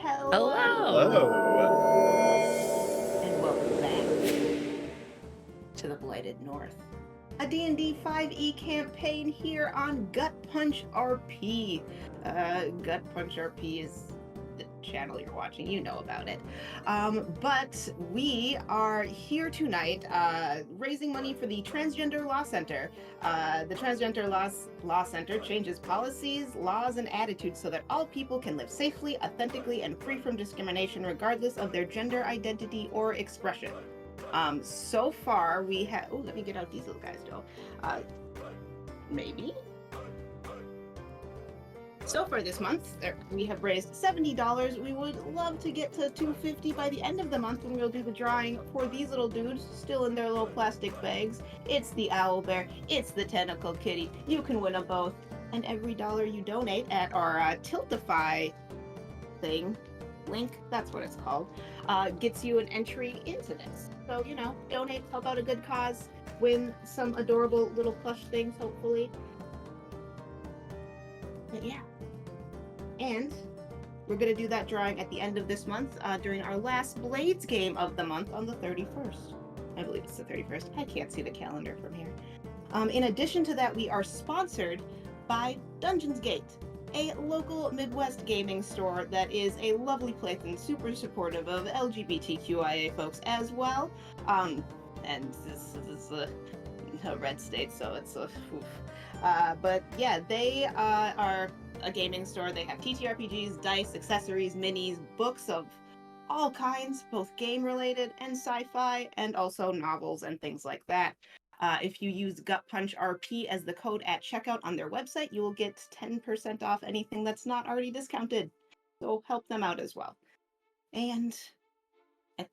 Hello, Hello. and welcome back to the Blighted North, a D&D 5e campaign here on GutPunchRP. GutPunchRP is the channel you're watching, you know about it. But we are here tonight raising money for the Transgender Law Center. The Transgender Law Center changes policies, laws, and attitudes so that all people can live safely, authentically, and free from discrimination regardless of their gender identity or expression. So far we have, oh, let me get out these little guys, Joe. Maybe? So far this month, we have raised $70. We would love to get to $250 by the end of the month when we'll do the drawing for these little dudes still in their little plastic bags. It's the owl bear, it's the tentacle kitty. You can win them both. And every dollar you donate at our Tiltify thing, link, that's what it's called, gets you an entry into this. So, you know, donate, help out a good cause, win some adorable little plush things, hopefully. But yeah. And we're going to do that drawing at the end of this month during our last Blades game of the month on the 31st. I believe it's the 31st. I can't see the calendar from here. In addition to that, we are sponsored by Dungeons Gate, a local Midwest gaming store that is a lovely place and super supportive of LGBTQIA folks as well. And this is a red state, so it's a but yeah, they are a gaming store. They have TTRPGs, dice, accessories, minis, books of all kinds, both game related and sci-fi, and also novels and things like that. If you use GutPunchRP as the code at checkout on their website, you will get 10% off anything that's not already discounted. So help them out as well. And I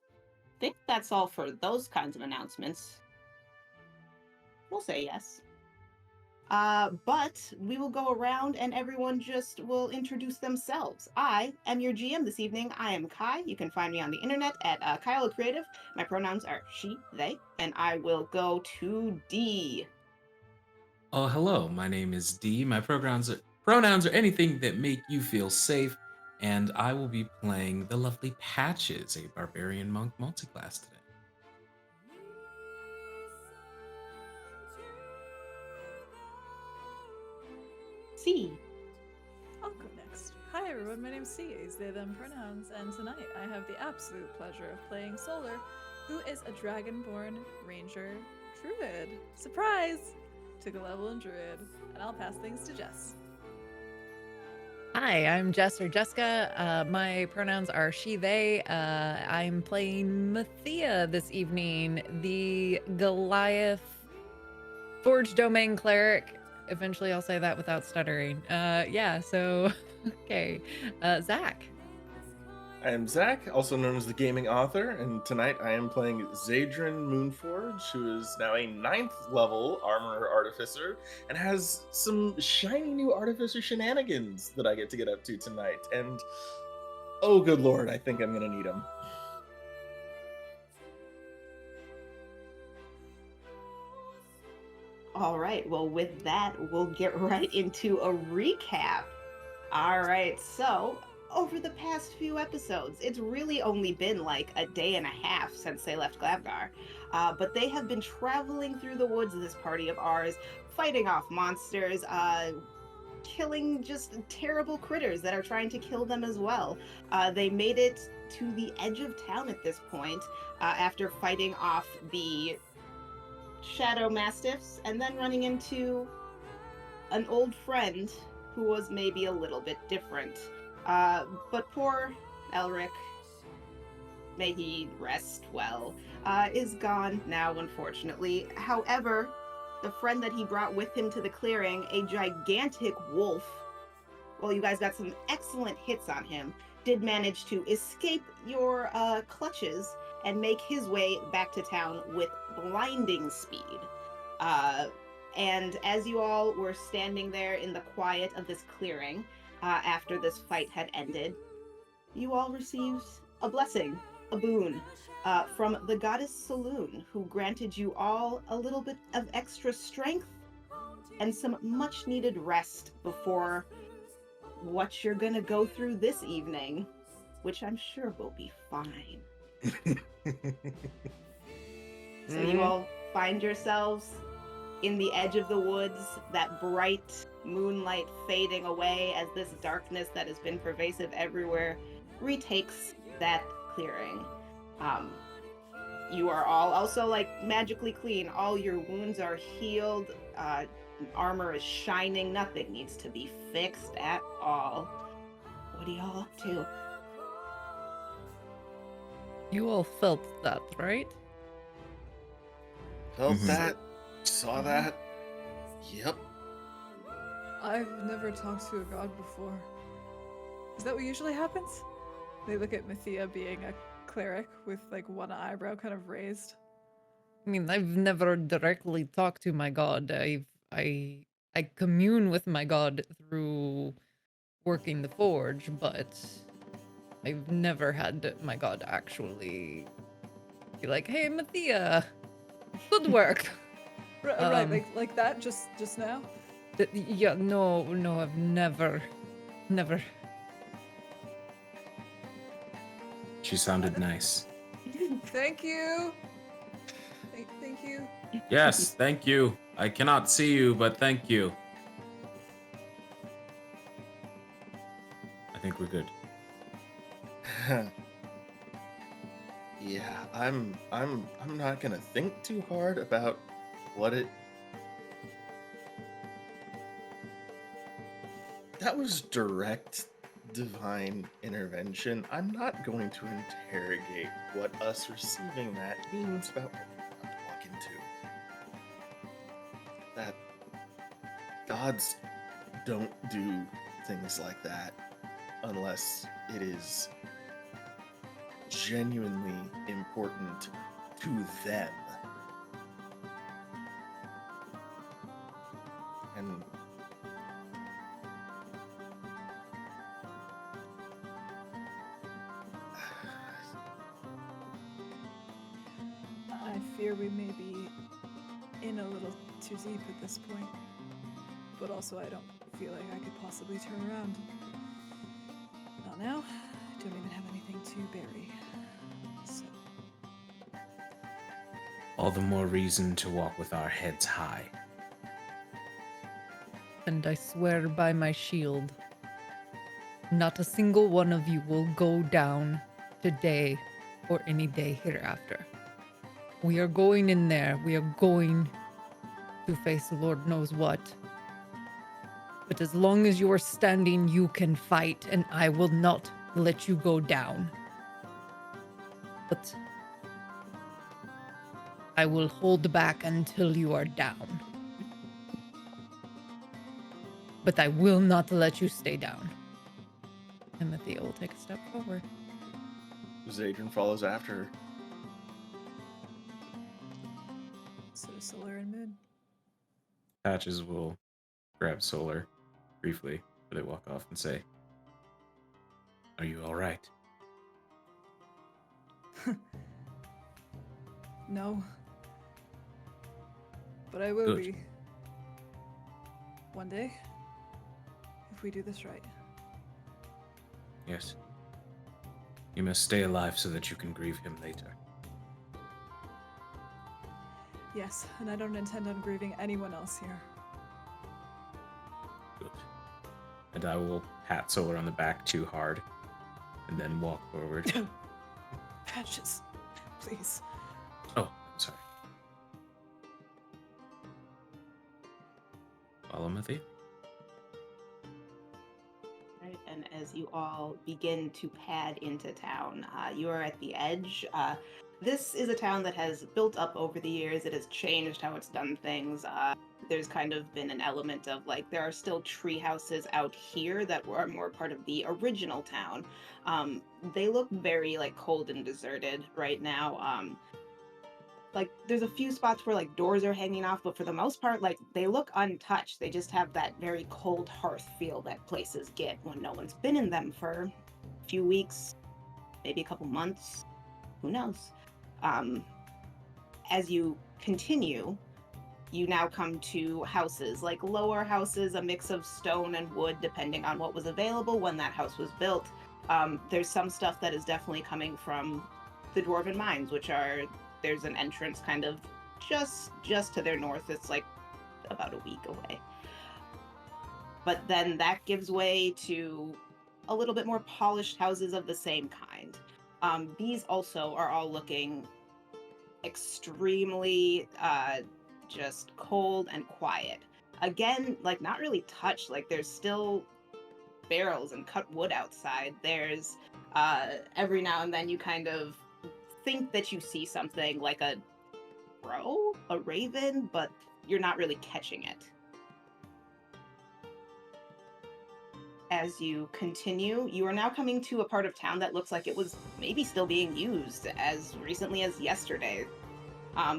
think that's all for those kinds of announcements. We'll say yes. But we will go around and everyone just will introduce themselves. I am your GM this evening. I am Kai. You can find me on the internet at Kyle Creative. My pronouns are she, they, and I will go to D. Oh, hello. My name is D. My pronouns are anything that make you feel safe, and I will be playing the lovely Patches, a barbarian monk multiclass today. C. I'll go next. Hi everyone, my name's C, is they them pronouns, and tonight I have the absolute pleasure of playing Solar, who is a dragonborn ranger druid. Surprise! Took a level in druid, and I'll pass things to Jess. Hi, I'm Jess or Jessica. My pronouns are she, they. I'm playing Mathia this evening, the Goliath Forge Domain Cleric. Eventually I'll say that without stuttering. Yeah, so, okay. Zach. I am Zach, also known as the Gaming Author, and tonight I am playing Zadrin Moonforge, who is now a 9th level Armorer Artificer, and has some shiny new Artificer shenanigans that I get to get up to tonight, and oh good lord, I think I'm gonna need them. All right, well, with that, we'll get right into a recap. All right, so over the past few episodes, it's really only been like a day and a half since they left Glabgar, but they have been traveling through the woods, this party of ours, fighting off monsters, killing just terrible critters that are trying to kill them as well. They made it to the edge of town at this point after fighting off the Shadow Mastiffs and then running into an old friend who was maybe a little bit different. But poor Elric, may he rest well, is gone now, unfortunately. However, the friend that he brought with him to the clearing, a gigantic wolf, well, you guys got some excellent hits on him, did manage to escape your clutches and make his way back to town with blinding speed. And as you all were standing there in the quiet of this clearing, after this fight had ended, you all received a blessing, a boon, from the Goddess Selune, who granted you all a little bit of extra strength and some much needed rest before what you're gonna go through this evening. which I'm sure will be fine. So you all find yourselves in the edge of the woods, that bright moonlight fading away as this darkness that has been pervasive everywhere retakes that clearing. You are all also like magically clean. All your wounds are healed. Armor is shining. Nothing needs to be fixed at all. What are y'all up to? You all felt that, right? Felt Mhm. that. Saw that. Yep. I've never talked to a god before. Is that what usually happens? They look at Mathia being a cleric with like one eyebrow kind of raised. I mean, I've never directly talked to my god. I commune with my god through working the forge, but I've never had my god actually be like, "Hey, Mathia, good work." Right, like that just now. Yeah, no, I've never. She sounded nice. Thank you. Thank you. Yes, thank you. I cannot see you, but thank you. I think we're good. Yeah, I'm not gonna think too hard about what it. That was direct divine intervention. I'm not going to interrogate what us receiving that means about what we're about to walk into. That gods don't do things like that unless it is genuinely important to them. And I fear we may be in a little too deep at this point. But also I don't feel like I could possibly turn around. Not now. I don't even have anything to bury. So All the more reason to walk with our heads high. And I swear by my shield, not a single one of you will go down today or any day hereafter. We are going in there. We are going to face the Lord knows what. But as long as you are standing, you can fight, and I will not let you go down. But I will hold back until you are down. But I will not let you stay down. And Mathia will take a step forward. Zadrin follows after her. so does Solar and Moon. Patches will grab Solar briefly, but they walk off and say, "Are you all right?" No. But I will Good. be. One day. If we do this right. Yes. You must stay alive so that you can grieve him later. Yes, and I don't intend on grieving anyone else here. Good. And I will pat Solar on the back too hard, and then walk forward. Patches, please. Oh, I'm sorry. Follow Matthew. Right, and as you all begin to pad into town, you are at the edge. This is a town that has built up over the years. It has changed how it's done things. There's kind of been an element of like there are still tree houses out here that were more part of the original town. They look very like cold and deserted right now. Like there's a few spots where like doors are hanging off, but for the most part, like they look untouched. They just have that very cold hearth feel that places get when no one's been in them for a few weeks, maybe a couple months. Who knows? As you continue, you now come to houses, like lower houses, a mix of stone and wood, depending on what was available when that house was built. There's some stuff that is definitely coming from the Dwarven Mines, which are, there's an entrance kind of just to their north. It's like about a week away. But then that gives way to a little bit more polished houses of the same kind. These also are all looking extremely just cold and quiet. Again, like not really touched. Like there's still barrels and cut wood outside. There's every now and then you kind of think that you see something like a crow, a raven, but you're not really catching it. As you continue, you are now coming to a part of town that looks like it was maybe still being used as recently as yesterday.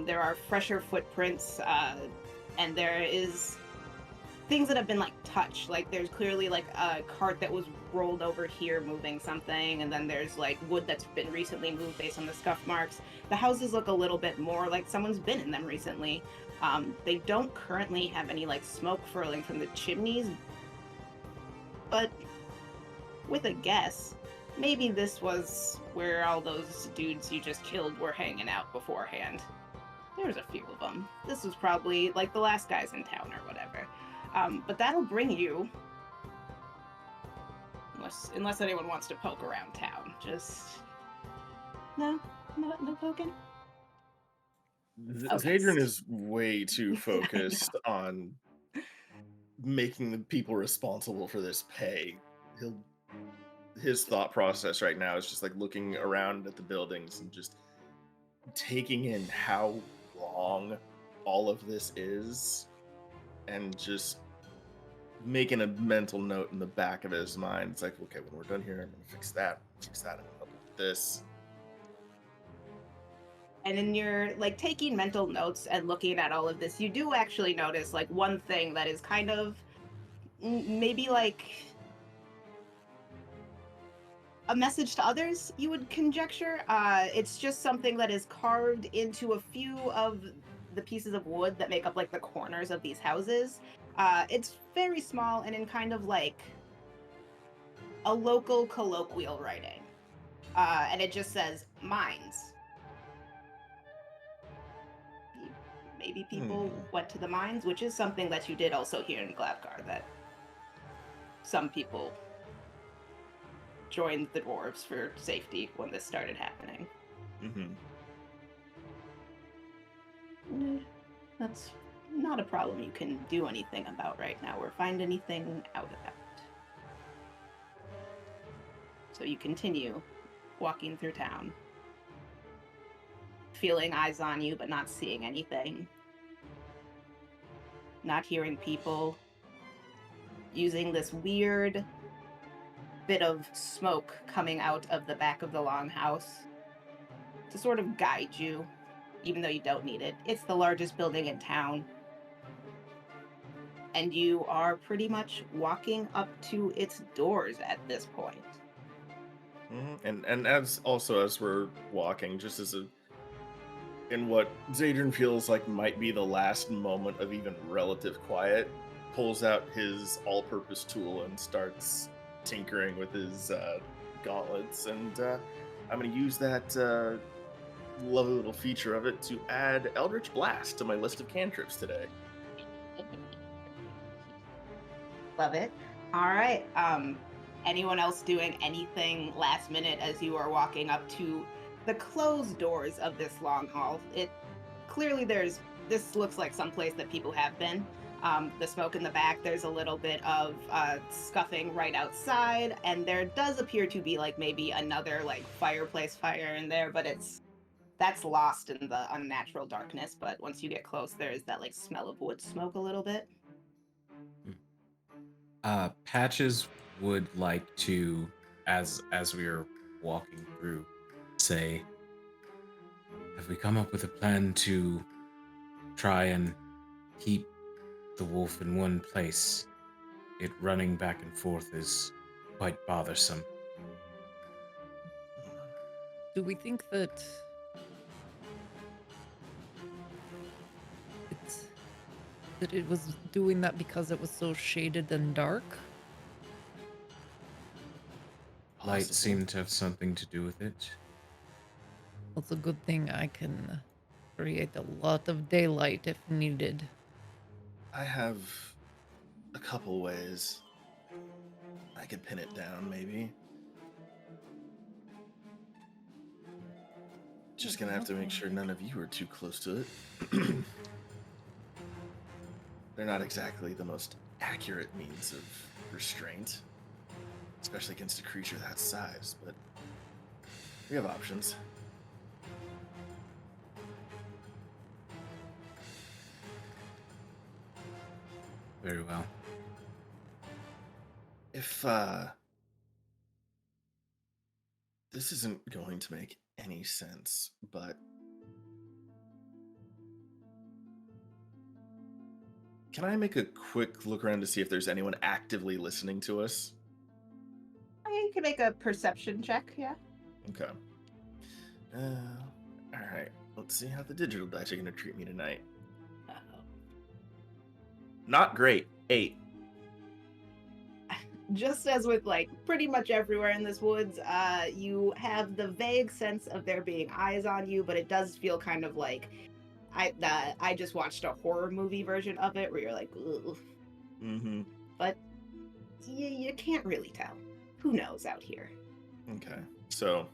There are fresher footprints, and there is things that have been like touched. Like there's clearly like a cart that was rolled over here moving something, and then there's like wood that's been recently moved based on the scuff marks. The houses look a little bit more like someone's been in them recently. They don't currently have any like smoke furling from the chimneys, but with a guess, maybe this was where all those dudes you just killed were hanging out beforehand. There's a few of them. This was probably like the last guys in town or whatever. But that'll bring you, unless anyone wants to poke around town. Just no poking. Okay. Zadrian is way too focused on making the people responsible for this pay. His thought process right now is just like looking around at the buildings and just taking in how long all of this is, and just making a mental note in the back of his mind. It's like, okay, when we're done here, I'm gonna fix that, I'm gonna help with this. And in your like taking mental notes and looking at all of this, you do actually notice like one thing that is kind of maybe like a message to others, you would conjecture. It's just something that is carved into a few of the pieces of wood that make up like the corners of these houses. It's very small and in kind of like a local colloquial writing. And it just says mines. Maybe people went to the mines, which is something that you did also hear in Gladgar, that some people joined the dwarves for safety when this started happening. That's not a problem you can do anything about right now or find anything out about. So you continue walking through town, feeling eyes on you but not seeing anything, not hearing people, using this weird bit of smoke coming out of the back of the longhouse to sort of guide you, even though you don't need it. It's the largest building in town, and you are pretty much walking up to its doors at this point. And as we're walking, just as in what Zadrian feels like might be the last moment of even relative quiet, pulls out his all-purpose tool and starts tinkering with his gauntlets. And I'm going to use that lovely little feature of it to add Eldritch Blast to my list of cantrips today. Love it. All right. Anyone else doing anything last minute as you are walking up to the closed doors of this long hall? It clearly this looks like someplace that people have been. The smoke in the back, there's a little bit of scuffing right outside, and there does appear to be like maybe another like fireplace fire in there, but that's lost in the unnatural darkness. But once you get close, there is that like smell of wood smoke a little bit. Patches would like to, as we are walking through, say, have we come up with a plan to try and keep the wolf in one place? It running back and forth is quite bothersome. Do we think that it was doing that because it was so shaded and dark? light possible. seemed to have something to do with it. It's a good thing I can create a lot of daylight if needed. I have a couple ways I could pin it down, maybe. Just gonna have to make sure none of you are too close to it. They're not exactly the most accurate means of restraint, especially against a creature that size, but we have options. Very well. If this isn't going to make any sense, but can I make a quick look around to see if there's anyone actively listening to us? You can make a perception check, yeah. Okay. All right. Let's see how the digital dice are going to treat me tonight. Uh-oh. Not great. 8. Just as with like pretty much everywhere in this woods, you have the vague sense of there being eyes on you, but it does feel kind of like I just watched a horror movie version of it where you're like, ugh. Mm-hmm. But you can't really tell. Who knows out here? Okay. So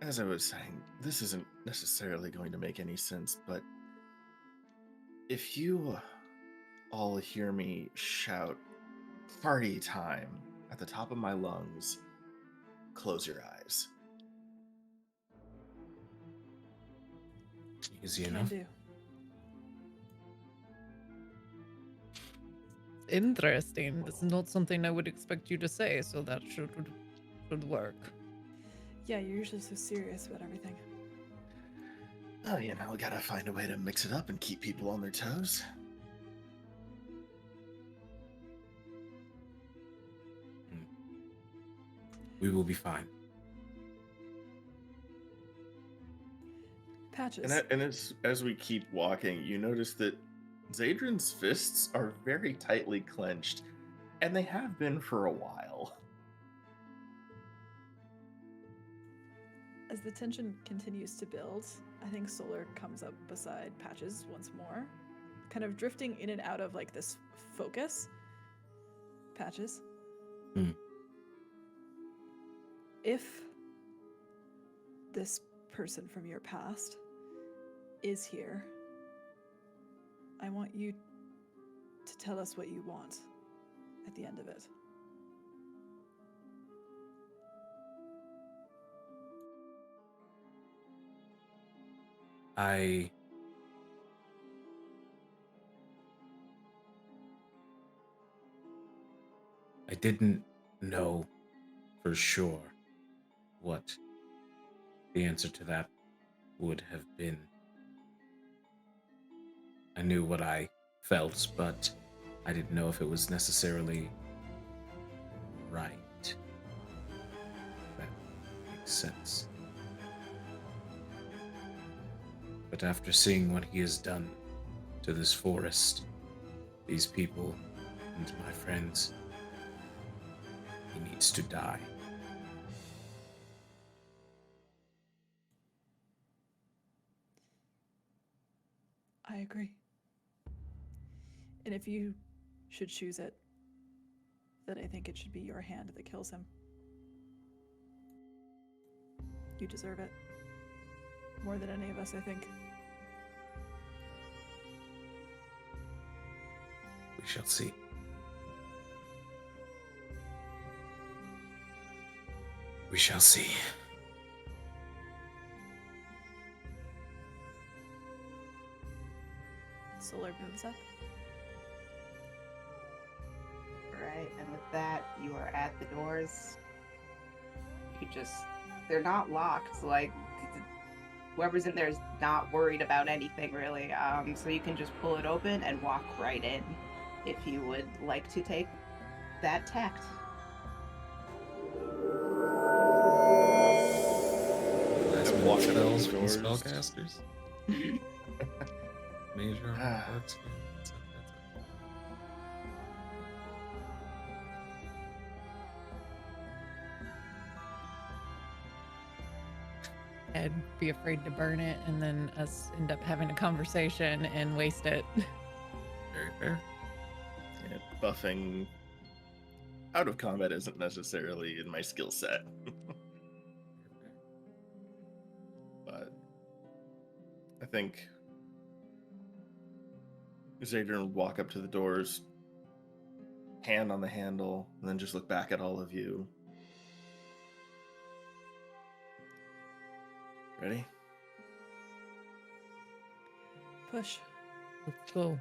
as I was saying, this isn't necessarily going to make any sense, but if you all hear me shout party time at the top of my lungs, close your eyes. Easy Can enough. do. Interesting. It's not something I would expect you to say, so that should work. Yeah, you're usually so serious about everything. Oh, you know, we gotta find a way to mix it up and keep people on their toes. We will be fine. Patches. And as we keep walking, you notice that Zadrin's fists are very tightly clenched, and they have been for a while. As the tension continues to build, I think Solar comes up beside Patches once more, kind of drifting in and out of like this focus. Patches. If this person from your past is here, I want you to tell us what you want at the end of it. I didn't know for sure what the answer to that would have been. I knew what I felt, but I didn't know if it was necessarily right. If that makes sense. But after seeing what he has done to this forest, these people, and my friends, he needs to die. I agree. And if you should choose it, then I think it should be your hand that kills him. You deserve it. More than any of us, I think. We shall see. We shall see. Solar moves up. Right, and with that, you are at the doors. They're not locked, like, whoever's in there is not worried about anything, really. So you can just pull it open and walk right in, if you would like to take that tact. Last I'm minute walking spells up from doors. spellcasters. Major armor, dark skin. That's up. I'd be afraid to burn it and then us end up having a conversation and waste it. Very fair. Yeah, buffing out of combat isn't necessarily in my skill set. But I think Zadrian would walk up to the doors, hand on the handle, and then just look back at all of you. Ready? Push. Let's go.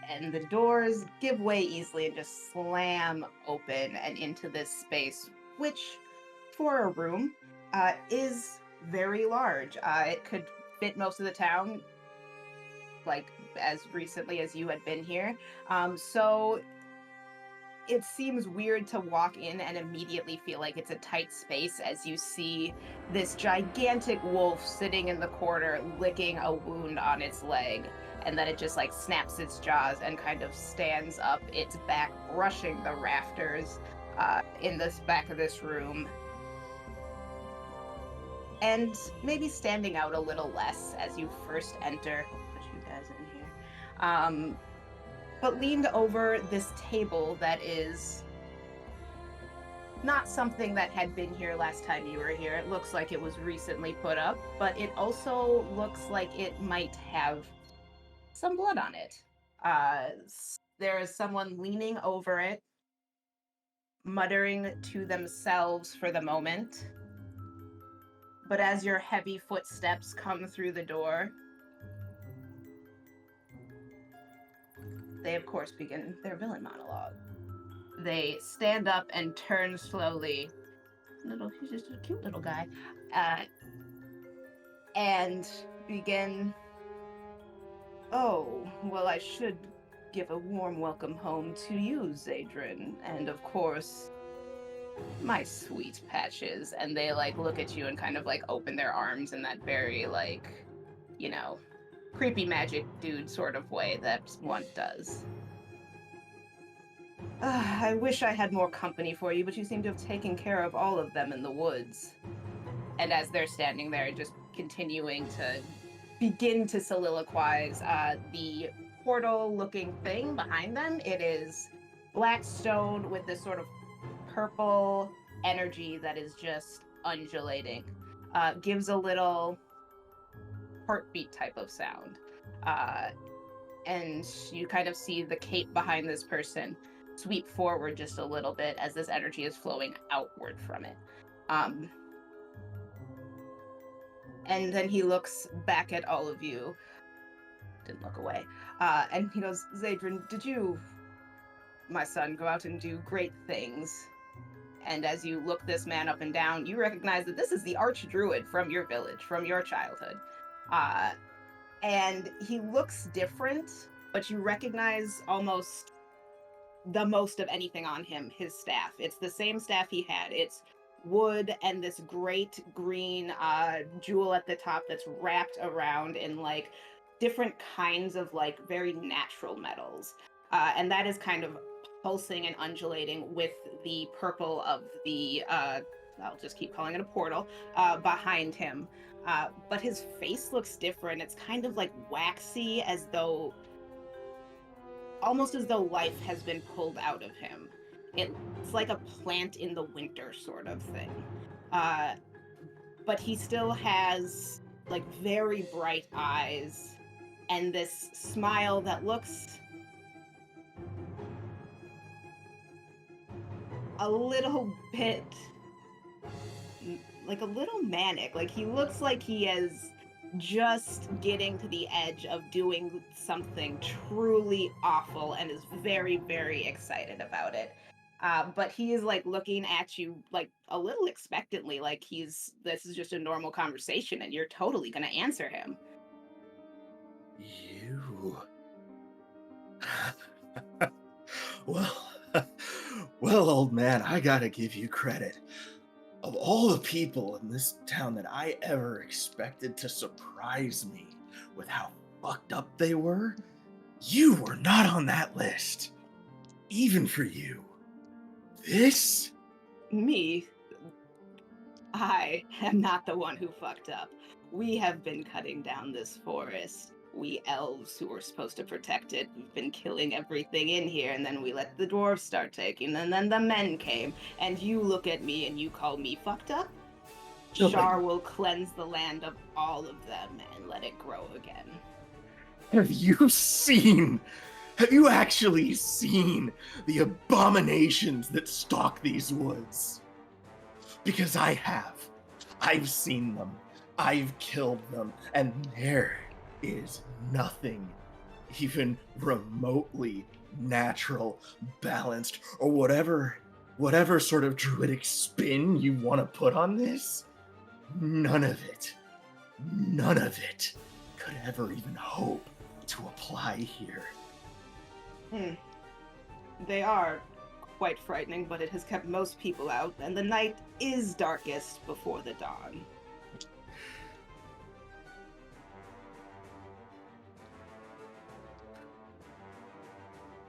And the doors give way easily and just slam open and into this space, which, for a room, is very large. It could fit most of the town, like as recently as you had been here. So it seems weird to walk in and immediately feel like it's a tight space as you see this gigantic wolf sitting in the corner licking a wound on its leg, and then it just like snaps its jaws and kind of stands up, its back brushing the rafters in this back of this room, and maybe standing out a little less as you first enter. Put you guys in here. But leaned over this table that is not something that had been here last time you were here. It looks like it was recently put up, but it also looks like it might have some blood on it. There is someone leaning over it, muttering to themselves for the moment. But as your heavy footsteps come through the door, they, of course, begin their villain monologue. They stand up and turn slowly. He's just a cute little guy. And begin, "Oh, well, I should give a warm welcome home to you, Zadrian. And, of course, my sweet Patches." And they, like, look at you and kind of, like, open their arms in that very, like, you know, creepy magic dude sort of way that one does. I wish I had more company for you, but you seem to have taken care of all of them in the woods." And as they're standing there, just continuing to begin to soliloquize, the portal-looking thing behind them, it is black stone with this sort of purple energy that is just undulating. Gives a little heartbeat type of sound. And you kind of see the cape behind this person sweep forward just a little bit as this energy is flowing outward from it. And then he looks back at all of you. Didn't look away. And he goes, "Zadrian, did you, my son, go out and do great things?" And as you look this man up and down, you recognize that this is the archdruid from your village, from your childhood. And he looks different, but you recognize almost the most of anything on him, his staff. It's the same staff he had. It's wood and this great green jewel at the top that's wrapped around in like different kinds of like very natural metals. And that is kind of pulsing and undulating with the purple of the, I'll just keep calling it a portal, behind him. But his face looks different. It's kind of like waxy, as though, almost as though life has been pulled out of him. It's like a plant in the winter sort of thing. But he still has like very bright eyes and this smile that looks a little bit like a little manic. Like he looks like he is just getting to the edge of doing something truly awful and is very, very excited about it. But he is like looking at you like a little expectantly, like this is just a normal conversation and you're totally gonna answer him. You. Well, old man, I gotta give you credit. Of all the people in this town that I ever expected to surprise me with how fucked up they were, you were not on that list. Even for you. This? Me? I am not the one who fucked up. We have been cutting down this forest. We elves who were supposed to protect it, we've been killing everything in here, and then we let the dwarves start taking, and then the men came, and you look at me and you call me fucked up? No, but- Shar will cleanse the land of all of them and let it grow again. Have you actually seen the abominations that stalk these woods? Because I have. I've seen them. I've killed them. And there is nothing even remotely natural, balanced, or whatever sort of druidic spin you want to put on this. None of it could ever even hope to apply here. They are quite frightening, but it has kept most people out, and the night is darkest before the dawn.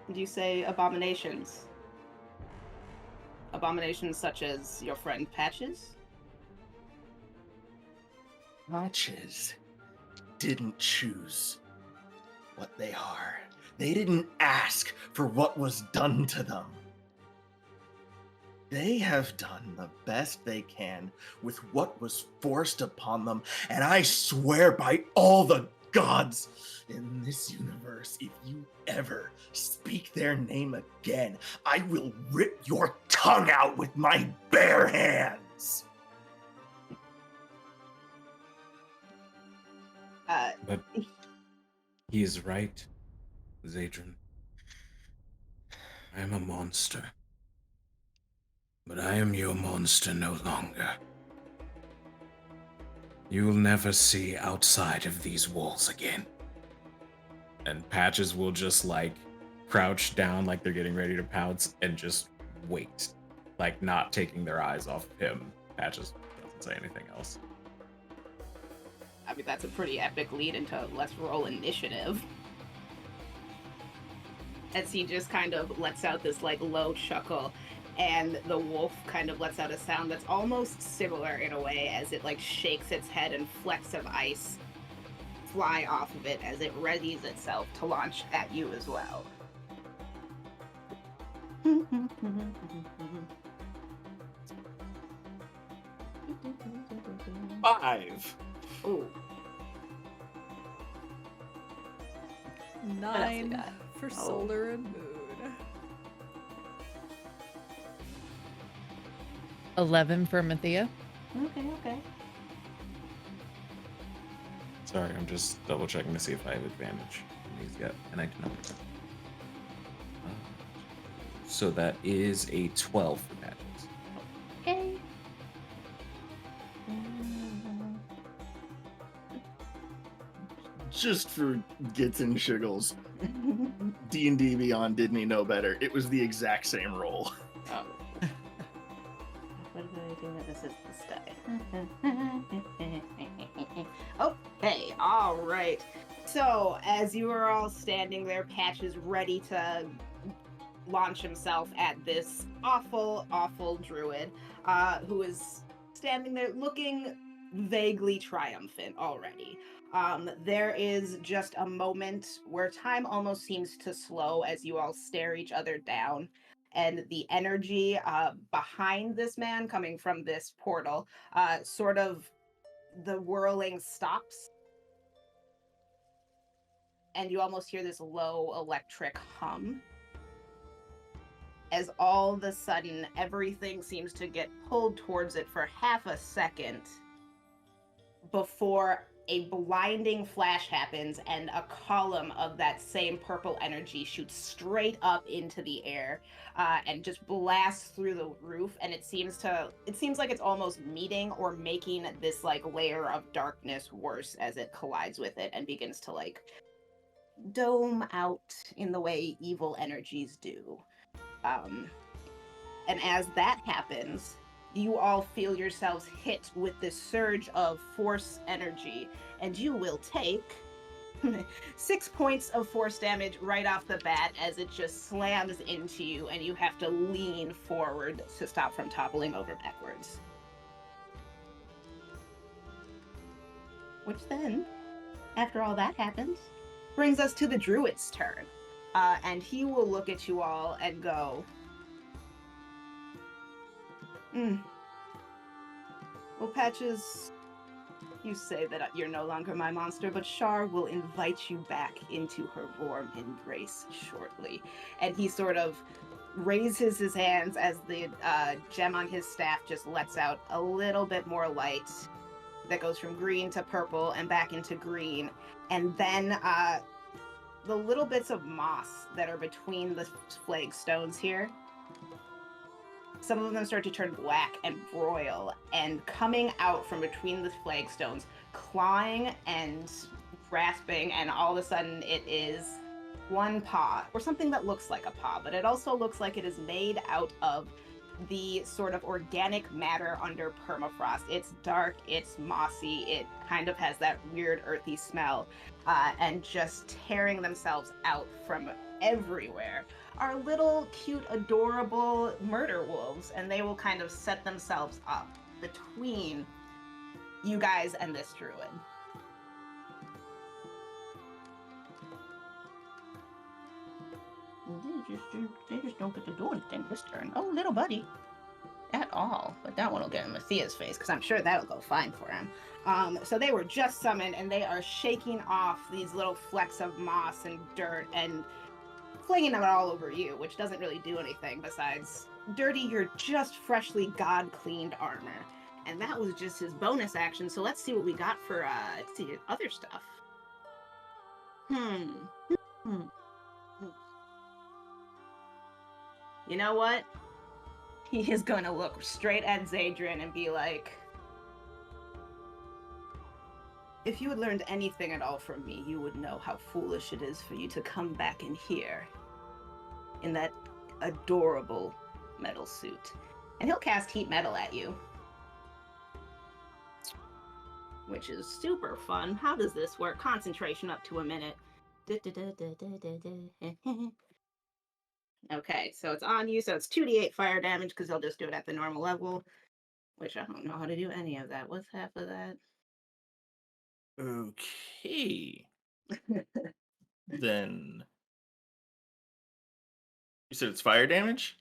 Did you say abominations? Abominations such as your friend Patches? Patches didn't choose what they are. They didn't ask for what was done to them. They have done the best they can with what was forced upon them, and I swear by all the gods in this universe, if you ever speak their name again, I will rip your tongue out with my bare hands. But he is right, Zadrin. I am a monster. But I am your monster no longer. You will never see outside of these walls again. And Patches will just like crouch down like they're getting ready to pounce and just wait. Like not taking their eyes off of him. Patches doesn't say anything else. I mean, that's a pretty epic lead into let's roll initiative. As he just kind of lets out this like low chuckle, and the wolf kind of lets out a sound that's almost similar in a way as it like shakes its head and flecks of ice fly off of it as it readies itself to launch at you as well. 5. Ooh. 9 for Oh. solar and moon. 11 for Mathia. Okay. Sorry, I'm just double checking to see if I have advantage. And he's got, and I do not. So that is a 12 for Patches. Okay. Just for gits and shiggles, D&D Beyond did me no better. It was the exact same roll. Oh. What did I do? This is this guy. Okay, all right. So, as you are all standing there, Patches ready to launch himself at this awful druid, who is standing there looking vaguely triumphant already. There is just a moment where time almost seems to slow as you all stare each other down, and the energy behind this man coming from this portal, sort of the whirling stops, and you almost hear this low electric hum. As all of a sudden, everything seems to get pulled towards it for half a second before a blinding flash happens and a column of that same purple energy shoots straight up into the air and just blasts through the roof. And it seems like it's almost meeting or making this like layer of darkness worse as it collides with it and begins to like dome out in the way evil energies do. And as that happens, you all feel yourselves hit with this surge of force energy, and you will take 6 points of force damage right off the bat as it just slams into you, and you have to lean forward to stop from toppling over backwards. Which then, after all that happens, brings us to the druid's turn. And he will look at you all and go, Well, Patches, you say that you're no longer my monster, but Shar will invite you back into her warm embrace shortly. And he sort of raises his hands as the gem on his staff just lets out a little bit more light that goes from green to purple and back into green. And then the little bits of moss that are between the flagstones here, some of them start to turn black and broil, and coming out from between the flagstones, clawing and grasping, and all of a sudden it is one paw, or something that looks like a paw, but it also looks like it is made out of the sort of organic matter under permafrost. It's dark, it's mossy, it kind of has that weird earthy smell, and just tearing themselves out from everywhere are little cute adorable murder wolves, and they will kind of set themselves up between you guys and this druid. They just don't get to do anything this turn. Oh, little buddy. At all. But that one will get in Matthias' face, because I'm sure that'll go fine for him. So they were just summoned, and they are shaking off these little flecks of moss and dirt and flinging them all over you, which doesn't really do anything besides dirty your just freshly god-cleaned armor. And that was just his bonus action, so let's see what we got for other stuff. You know what? He is going to look straight at Zadrian and be like, if you had learned anything at all from me, you would know how foolish it is for you to come back in here in that adorable metal suit. And he'll cast heat metal at you, which is super fun. How does this work? Concentration up to a minute. Okay, so it's on you, so it's 2d8 fire damage, because he'll just do it at the normal level, which I don't know how to do any of that. What's half of that? Okay. Then you said it's fire damage?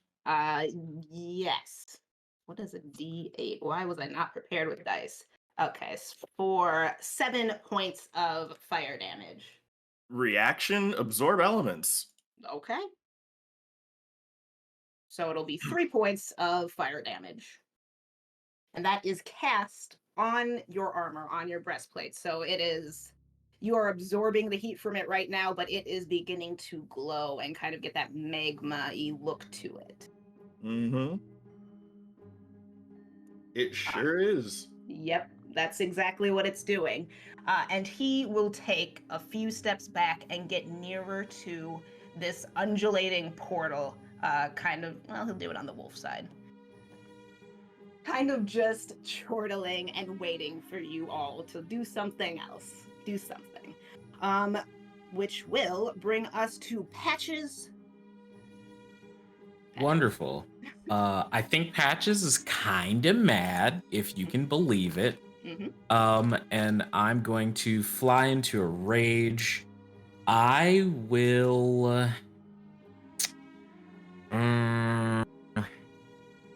Yes. What is a d8? Why was I not prepared with dice? Okay, for 7 points of fire damage. Reaction, absorb elements. Okay. So it'll be 3 points of fire damage. And that is cast on your armor, on your breastplate. So it is, you are absorbing the heat from it right now, but it is beginning to glow and kind of get that magma-y look to it. Mm-hmm. It sure is. Yep, that's exactly what it's doing. And he will take a few steps back and get nearer to this undulating portal, he'll do it on the wolf side. Kind of just chortling and waiting for you all to do something else. Do something. Which will bring us to Patches. Wonderful. I think Patches is kind of mad, if you can believe it. Mm-hmm. And I'm going to fly into a rage. I will.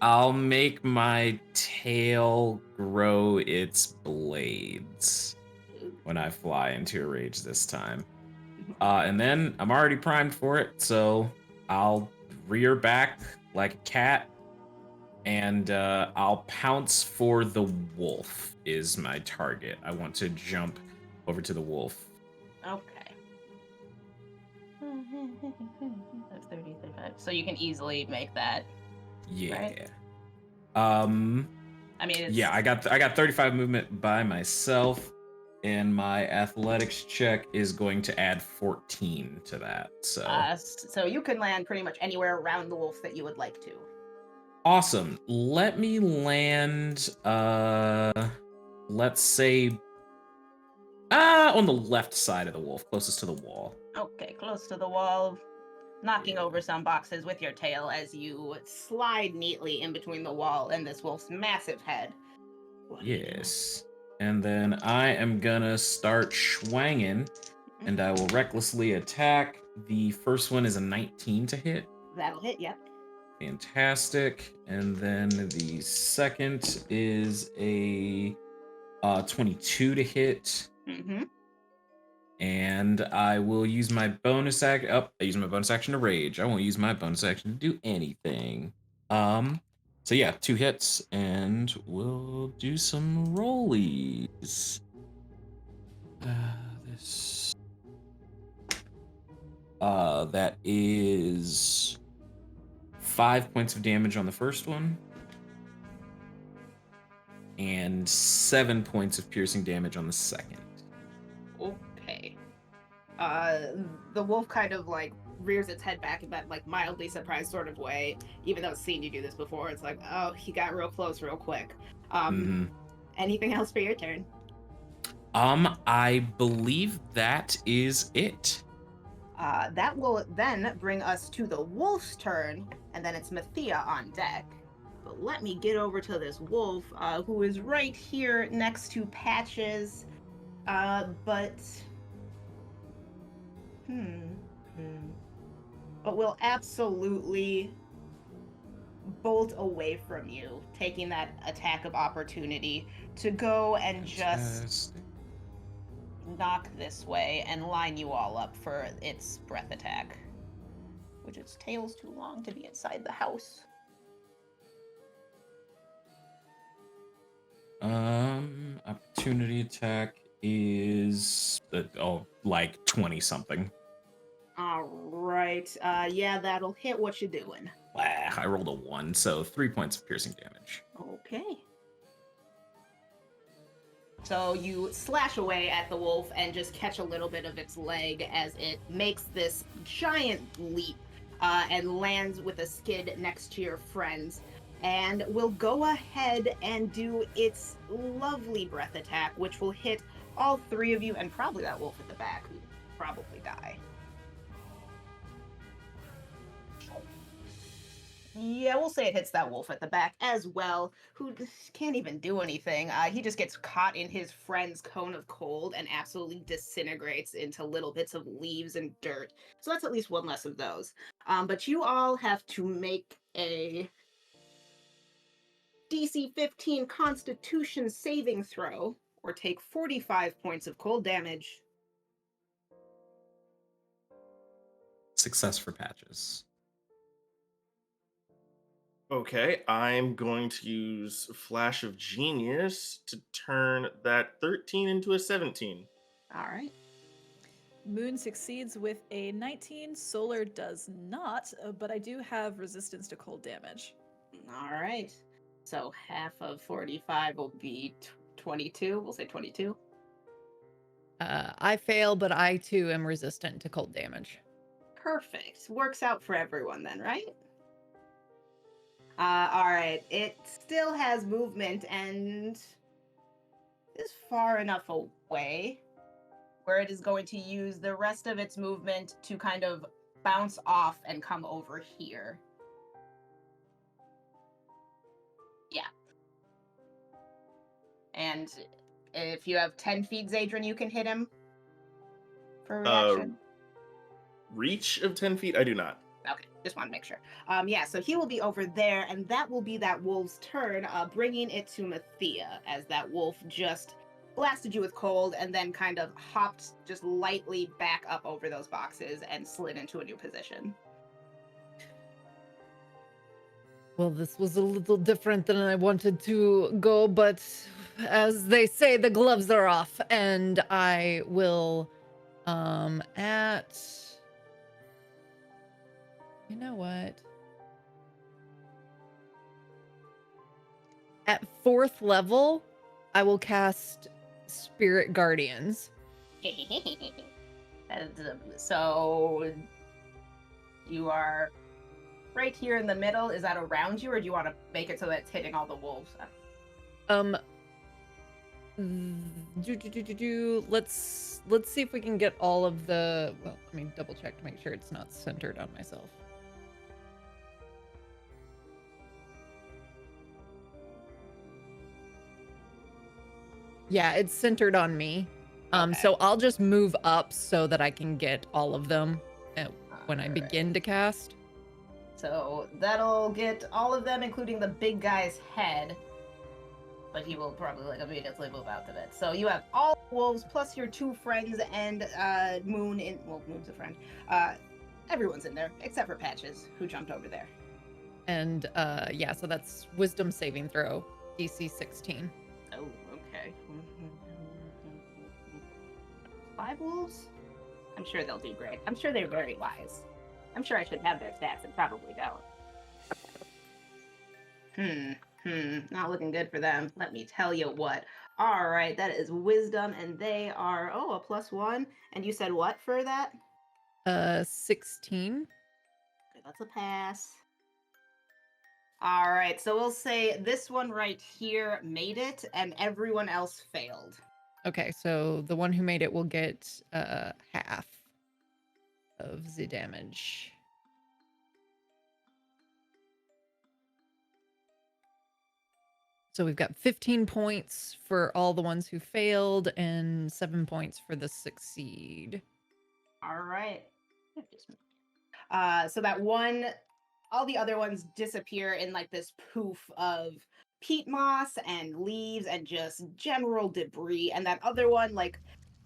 I'll make my tail grow its blades when I fly into a rage this time. And then I'm already primed for it, so I'll rear back like a cat, and I'll pounce for the wolf is my target. I want to jump over to the wolf. Okay. 30, 35. So you can easily make that. Yeah. Right? I mean, yeah, I got 35 movement by myself, and my athletics check is going to add 14 to that. So you can land pretty much anywhere around the wolf that you would like to. Awesome. Let me land, let's say, on the left side of the wolf, closest to the wall. Okay, close to the wall, knocking over some boxes with your tail as you slide neatly in between the wall and this wolf's massive head. Yes. And then I am gonna start schwanging, and I will recklessly attack. The first one is a 19 to hit. That'll hit, yep. Fantastic. And then the second is a 22 to hit. Mm-hmm. And I will use my bonus action. Oh, I use my bonus action to rage. I won't use my bonus action to do anything. So yeah, 2 hits, and we'll do some rollies. This. That is 5 points of damage on the first one, and 7 points of piercing damage on the second. Okay. The wolf kind of like rears its head back in that like mildly surprised sort of way, even though it's seen you do this before. It's like, oh, he got real close real quick. Anything else for your turn? I believe that is it. That will then bring us to the wolf's turn, and then it's Mathia on deck. But let me get over to this wolf, who is right here next to Patches. But will absolutely bolt away from you, taking that attack of opportunity to go and just knock this way and line you all up for its breath attack, which its tail's too long to be inside the house. Opportunity attack is like 20 something. All right. Yeah, that'll hit. What you doing? I rolled a 1, so 3 points of piercing damage. Okay. So you slash away at the wolf and just catch a little bit of its leg as it makes this giant leap and lands with a skid next to your friends. And will go ahead and do its lovely breath attack, which will hit all 3 of you and probably that wolf at the back, who will probably die. Yeah, we'll say it hits that wolf at the back as well, who can't even do anything. He just gets caught in his friend's cone of cold and absolutely disintegrates into little bits of leaves and dirt. So that's at least one less of those. But you all have to make a DC 15 Constitution saving throw, or take 45 points of cold damage. Success for Patches. Okay, I'm going to use Flash of Genius to turn that 13 into a 17. All right. Moon succeeds with a 19. Solar does not, but I do have resistance to cold damage. All right. So half of 45 will be 22. We'll say 22. I fail, but I too am resistant to cold damage. Perfect. Works out for everyone then, right? All right. It still has movement and is far enough away where it is going to use the rest of its movement to kind of bounce off and come over here. Yeah. And if you have 10 feet, Zadrin, you can hit him for a reaction. Reach of 10 feet? I do not. Okay, just want to make sure. Yeah, so he will be over there, and that will be that wolf's turn, bringing it to Mathia, as that wolf just blasted you with cold and then kind of hopped just lightly back up over those boxes and slid into a new position. Well, this was a little different than I wanted to go, but as they say, the gloves are off, and I will, you know what? At 4th level, I will cast Spirit Guardians. So you are right here in the middle. Is that around you, or do you want to make it so that it's hitting all the wolves? Let's see if we can get all of the, well, let me double check to make sure it's not centered on myself. Yeah, it's centered on me. Okay. So I'll just move up so that I can get all of them when I Alright. begin to cast. So that'll get all of them, including the big guy's head. But he will probably like immediately move out of it. So you have all wolves plus your 2 friends and Moon in. Well, Moon's a friend. Everyone's in there except for Patches, who jumped over there. And yeah, so that's wisdom saving throw, DC 16. Oh, okay. 5 wolves? I'm sure they'll do great. I'm sure they're very wise. I'm sure I should have their stats and probably don't. Not looking good for them. Let me tell you what. All right, that is wisdom, and they are, a +1. And you said what for that? 16. Okay, that's a pass. All right, so we'll say this one right here made it, and everyone else failed. Okay, so the one who made it will get half of the damage. So we've got 15 points for all the ones who failed and 7 points for the succeed. All right. So that one, all the other ones disappear in like this poof of peat moss and leaves and just general debris. And that other one, like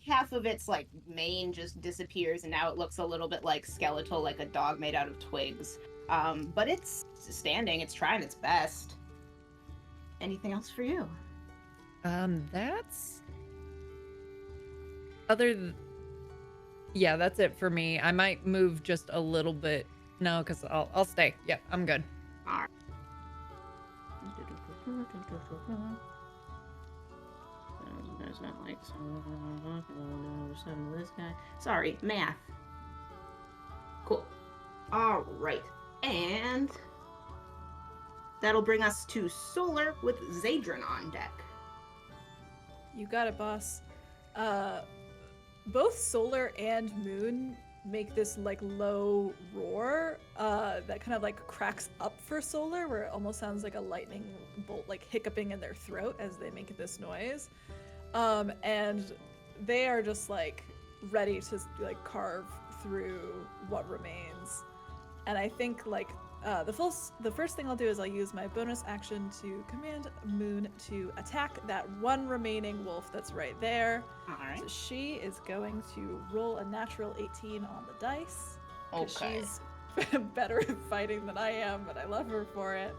half of its like mane just disappears, and now it looks a little bit like skeletal, like a dog made out of twigs. But it's standing. It's trying its best. Anything else for you? That's yeah, that's it for me. I might move just a little bit. No, because I'll stay. Yep, I'm good. All right. There's not like some of this guy. Sorry, math. Cool. All right, and that'll bring us to Solar with Zadrin on deck. You got it, boss. Both Solar and Moon make this like low roar that kind of like cracks up for Solar, where it almost sounds like a lightning bolt like hiccuping in their throat as they make this noise. And they are just like ready to like carve through what remains. And I think like the first thing I'll do is I'll use my bonus action to command Moon to attack that one remaining wolf that's right there. All right. So she is going to roll a natural 18 on the dice. Okay. She's better at fighting than I am, but I love her for it.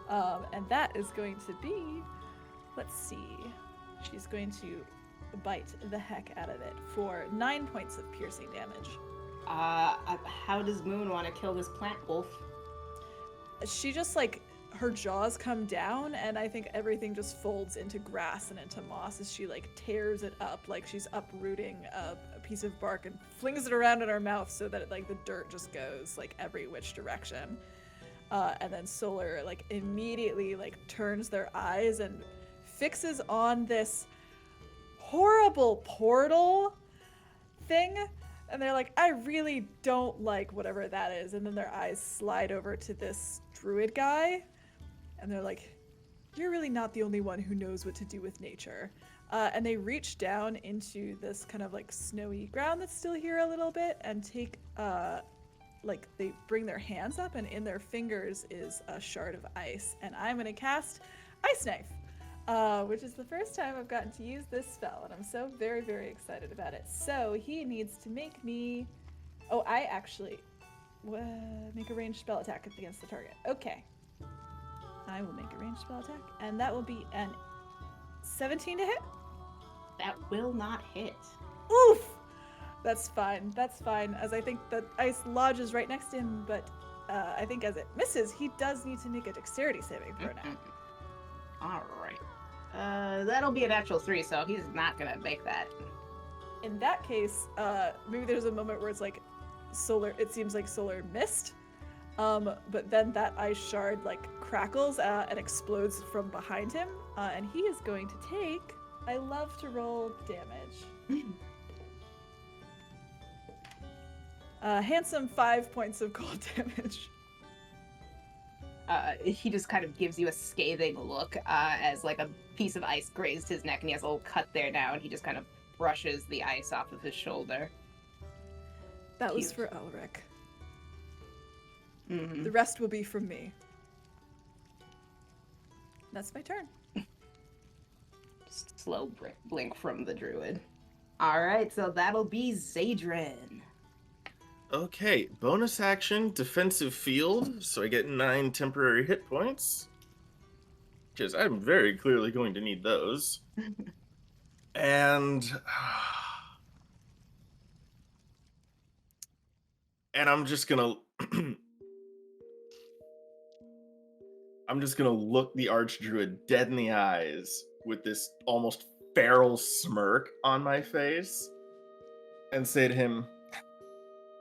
And that is going to be, let's see, she's going to bite the heck out of it for 9 points of piercing damage. How does Moon want to kill this plant wolf? She just like, her jaws come down and I think everything just folds into grass and into moss as she like tears it up, like she's uprooting a piece of bark and flings it around in her mouth so that like the dirt just goes like every which direction. And then Solar like immediately like turns their eyes and fixes on this horrible portal thing. And they're like, I really don't like whatever that is. And then their eyes slide over to this druid guy. And they're like, you're really not the only one who knows what to do with nature. And they reach down into this kind of like snowy ground that's still here a little bit and take, like they bring their hands up and in their fingers is a shard of ice. And I'm going to cast Ice Knife. Which is the first time I've gotten to use this spell, and I'm so very, very excited about it. So he needs to make me... Oh, I actually... make a ranged spell attack against the target. Okay. I will make a ranged spell attack, and that will be an 17 to hit? That will not hit. Oof! That's fine. That's fine, as I think the ice lodges right next to him, but I think as it misses, he does need to make a dexterity saving throw now. All right. That'll be a natural 3, so he's not gonna make that. In that case, maybe there's a moment where it's like Solar, it seems like Solar missed, but then that ice shard like crackles and explodes from behind him, and he is going to take, I love to roll damage. Handsome 5 points of cold damage. he just kind of gives you a scathing look as like a piece of ice grazed his neck, and he has a little cut there now, and he just kind of brushes the ice off of his shoulder. That was Cute. for Elric. Mm-hmm. The rest will be from me. That's my turn. Slow blink from the druid. All right, so that'll be Zadrin. Okay, bonus action, defensive field, so I get 9 temporary hit points. Because I'm very clearly going to need those. And I'm just gonna look the Archdruid dead in the eyes with this almost feral smirk on my face and say to him,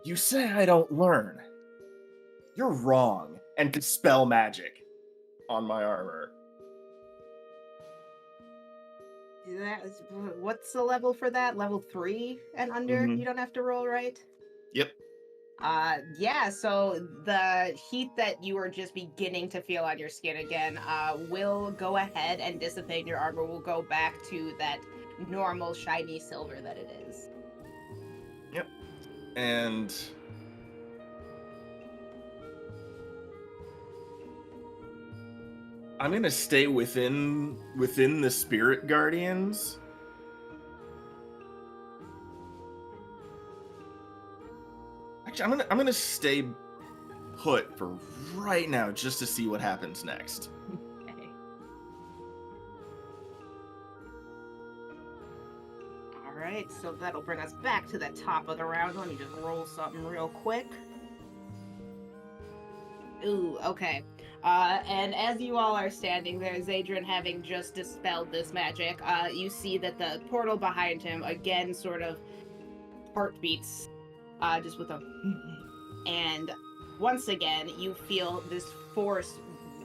"You say I don't learn. You're wrong." And dispel magic on my armor. What's the level for that? Level 3 and under? Mhm. You don't have to roll, right? Yep. Yeah, so the heat that you are just beginning to feel on your skin again will go ahead and dissipate. Your armor will go back to that normal shiny silver that it is. Yep. And I'm gonna stay within the Spirit Guardians. Actually, I'm gonna stay put for right now just to see what happens next. Okay. All right, so that'll bring us back to the top of the round. Let me just roll something real quick. Ooh, okay. And as you all are standing there, Zadrin having just dispelled this magic, you see that the portal behind him again sort of heartbeats, just with a and once again you feel this force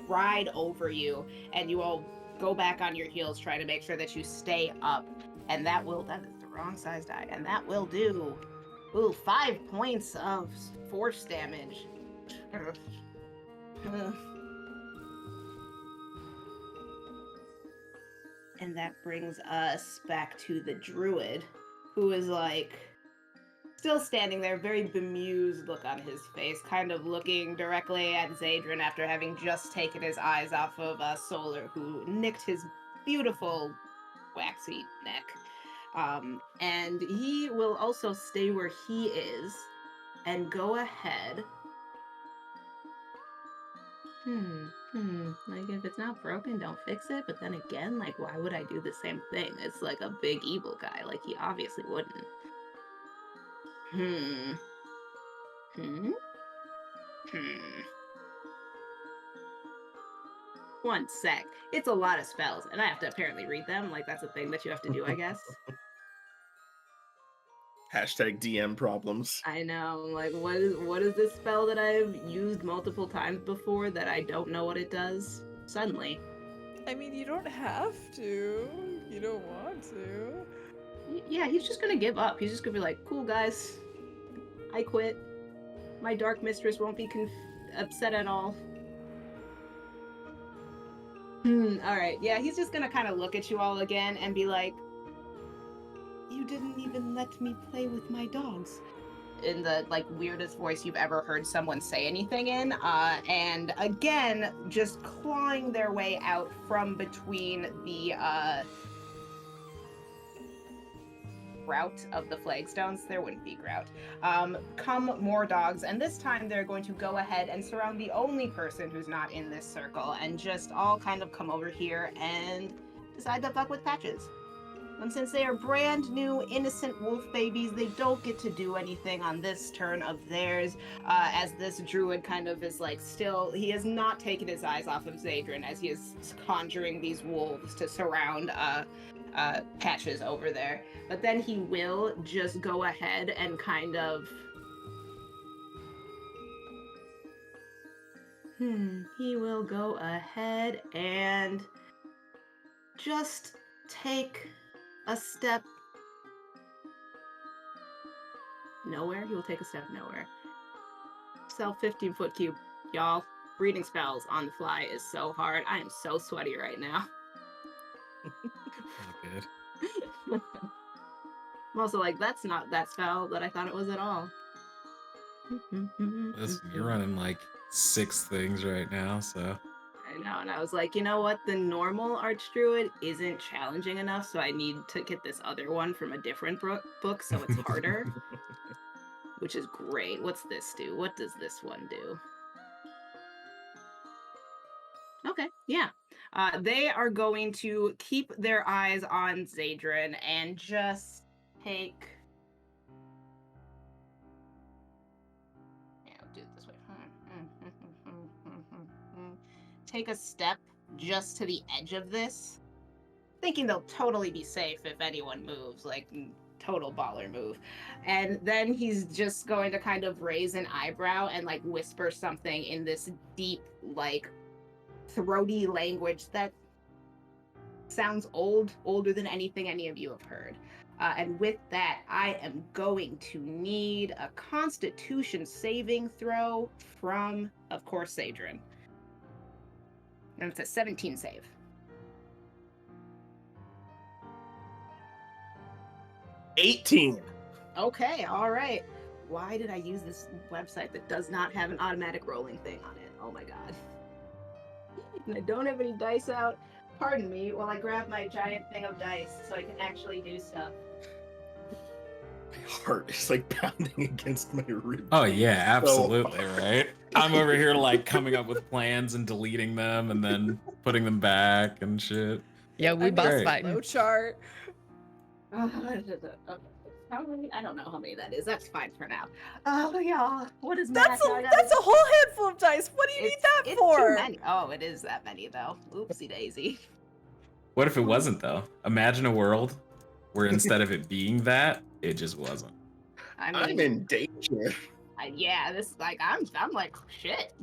ride over you, and you all go back on your heels trying to make sure that you stay up, and that is the wrong size die, and that will do 5 points of force damage. And that brings us back to the druid, who is like still standing there, very bemused look on his face, kind of looking directly at Zadrin after having just taken his eyes off of Solar, who nicked his beautiful waxy neck. And he will also stay where he is and go ahead. Like, if it's not broken, don't fix it. But then again, like, why would I do the same thing? It's like a big evil guy. Like, he obviously wouldn't. One sec. It's a lot of spells, and I have to apparently read them. Like, that's a thing that you have to do, I guess. Hashtag DM problems. I know. Like, what is this spell that I've used multiple times before that I don't know what it does? Suddenly. I mean, you don't have to. You don't want to. Yeah, he's just gonna give up. He's just gonna be like, cool, guys. I quit. My dark mistress won't be upset at all. Alright. Yeah, he's just gonna kind of look at you all again and be like, you didn't even let me play with my dogs. In the like weirdest voice you've ever heard someone say anything in, and again just clawing their way out from between the grout of the flagstones. There wouldn't be grout. Come more dogs, and this time they're going to go ahead and surround the only person who's not in this circle, and just all kind of come over here and decide to fuck with Patches. And since they are brand new, innocent wolf babies, they don't get to do anything on this turn of theirs, as this druid kind of is like still, he has not taken his eyes off of Zadrin as he is conjuring these wolves to surround Patches over there. But then he will just go ahead and kind of... He will go ahead and just take a step nowhere. He will take a step nowhere. Self 15-foot cube, y'all. reading spells on the fly is so hard. I am so sweaty right now. Oh, good. I'm also like, that's not that spell that I thought it was at all. Listen, you're running like 6 things right now, so I know, and I was like, you know what? The normal Archdruid isn't challenging enough, so I need to get this other one from a different book, so it's harder. Which is great. What's this do? What does this one do? Okay, yeah. They are going to keep their eyes on Zadrin and just take... Yeah, I'll do it this way. Take a step just to the edge of this, thinking they'll totally be safe if anyone moves, like total baller move. And then he's just going to kind of raise an eyebrow and like whisper something in this deep, like throaty language that sounds older than anything any of you have heard. And with that, I am going to need a Constitution saving throw from, of course, Zadrin. And it's a 17 save. $18. Okay, all right. Why did I use this website that does not have an automatic rolling thing on it? Oh my god. And I don't have any dice out. Pardon me while I grab my giant thing of dice so I can actually do stuff. My heart is like pounding against my ribs. oh yeah, absolutely, So- right? I'm over here like coming up with plans and deleting them and then putting them back and shit. Yeah, we I'm boss great. fighting. Low chart. How many? I don't know how many that is. That's fine for now. Oh, y'all. What is That's math? a whole handful of dice. What do you need that it's for? Too many. Oh, it is that many though. Oopsie daisy. What if it wasn't though? Imagine a world where instead of it being that, it just wasn't. I mean, I'm in danger. yeah. This like I'm like shit.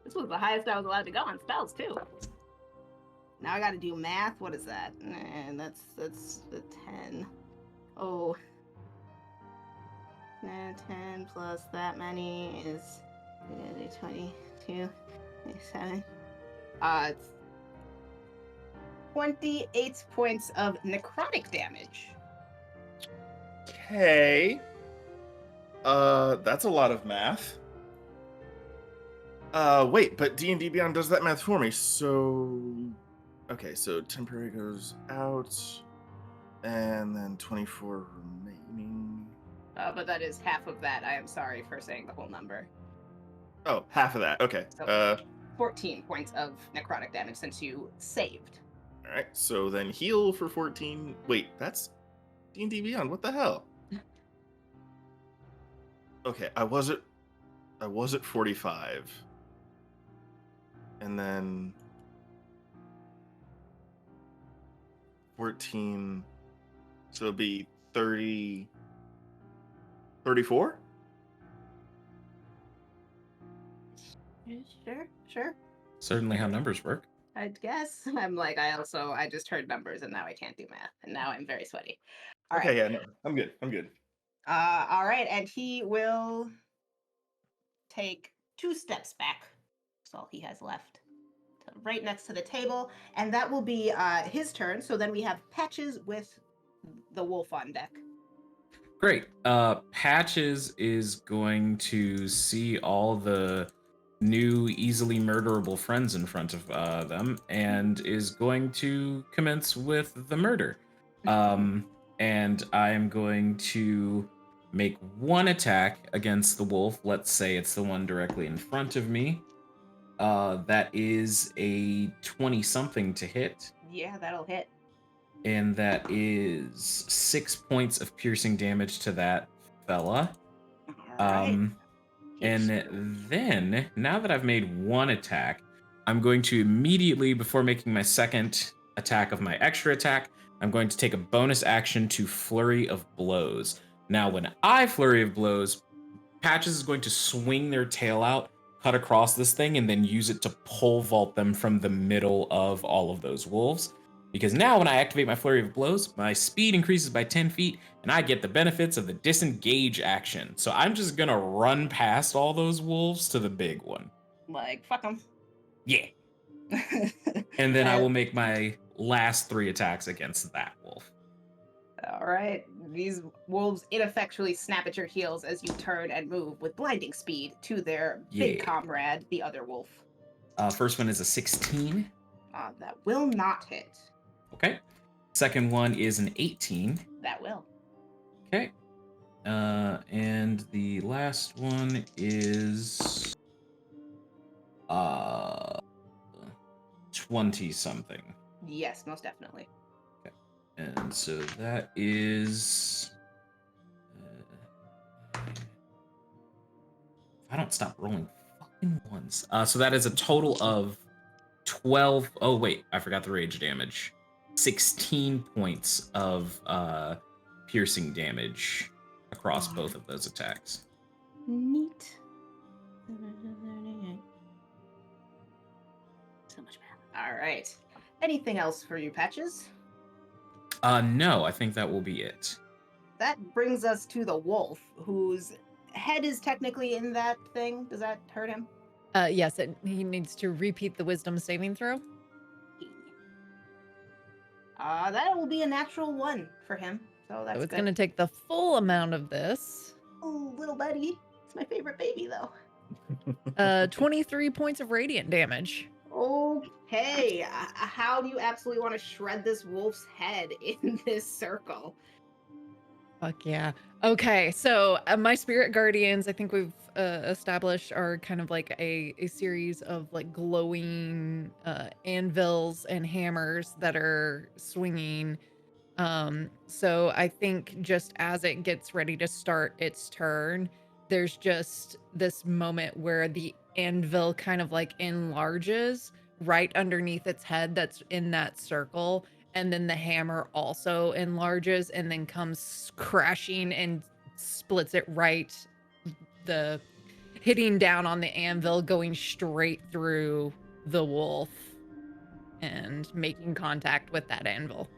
This was the highest I was allowed to go on spells too. Now I got to do math. What is that? And that's the 10. Oh. 10 plus that many is 22, 27. It's 28 points of necrotic damage. Okay. That's a lot of math. Wait, but D&D Beyond does that math for me. So, okay, so temporary goes out, and then 24 remaining. But that is half of that. I am sorry for saying the whole number. Oh, half of that. Okay. So 14 points of necrotic damage since you saved. All right. So then heal for 14. Wait, that's D&D Beyond. What the hell? Okay, I was at 45. And then 14, so it'd be 30, 34? Sure. Certainly how numbers work. I guess. I'm like, I just heard numbers and now I can't do math. And now I'm very sweaty. All right. Okay, yeah, no, I'm good. All right. And he will take 2 steps back. That's all he has left. Right next to the table. And that will be his turn. So then we have Patches with the wolf on deck. Great. Patches is going to see all the new easily murderable friends in front of them and is going to commence with the murder. And I am going to make 1 attack against the wolf. Let's say it's the one directly in front of me. That is a 20-something to hit. Yeah, that'll hit. And that is 6 points of piercing damage to that fella. All right. And then, now that I've made 1 attack, I'm going to immediately, before making my second attack of my extra attack, I'm going to take a bonus action to Flurry of Blows. Now, when I Flurry of Blows, Patches is going to swing their tail out, cut across this thing, and then use it to pole vault them from the middle of all of those wolves. Because now when I activate my Flurry of Blows, my speed increases by 10 feet, and I get the benefits of the disengage action. So I'm just gonna run past all those wolves to the big one. Like, fuck them. Yeah. And then I will make my last 3 attacks against that wolf. All right. These wolves ineffectually snap at your heels as you turn and move with blinding speed to their big Yeah. comrade, the other wolf. First one is a 16. That will not hit. Okay. Second one is an 18. That will. Okay. And the last one is 20 something. Yes, most definitely. Okay. And so that is if I don't stop rolling fucking ones. So that is a total of 12. Oh wait, I forgot the rage damage. 16 points of piercing damage across both of those attacks. Neat. So much math. All right. Anything else for you, Patches? No, I think that will be it. That brings us to the wolf, whose head is technically in that thing. Does that hurt him? Yes, he needs to repeat the wisdom saving throw. That will be a natural 1 for him. So that's So it's good. going to take the full amount of this. Oh, little buddy. It's my favorite baby, though. 23 points of radiant damage. Okay. How do you absolutely want to shred this wolf's head in this circle? Fuck yeah. Okay, so my spirit guardians, I think we've established, are kind of like a series of like glowing anvils and hammers that are swinging. So I think just as it gets ready to start its turn, there's just this moment where the anvil kind of like enlarges right underneath its head that's in that circle, and then the hammer also enlarges and then comes crashing and splits it right, the hitting down on the anvil, going straight through the wolf and making contact with that anvil.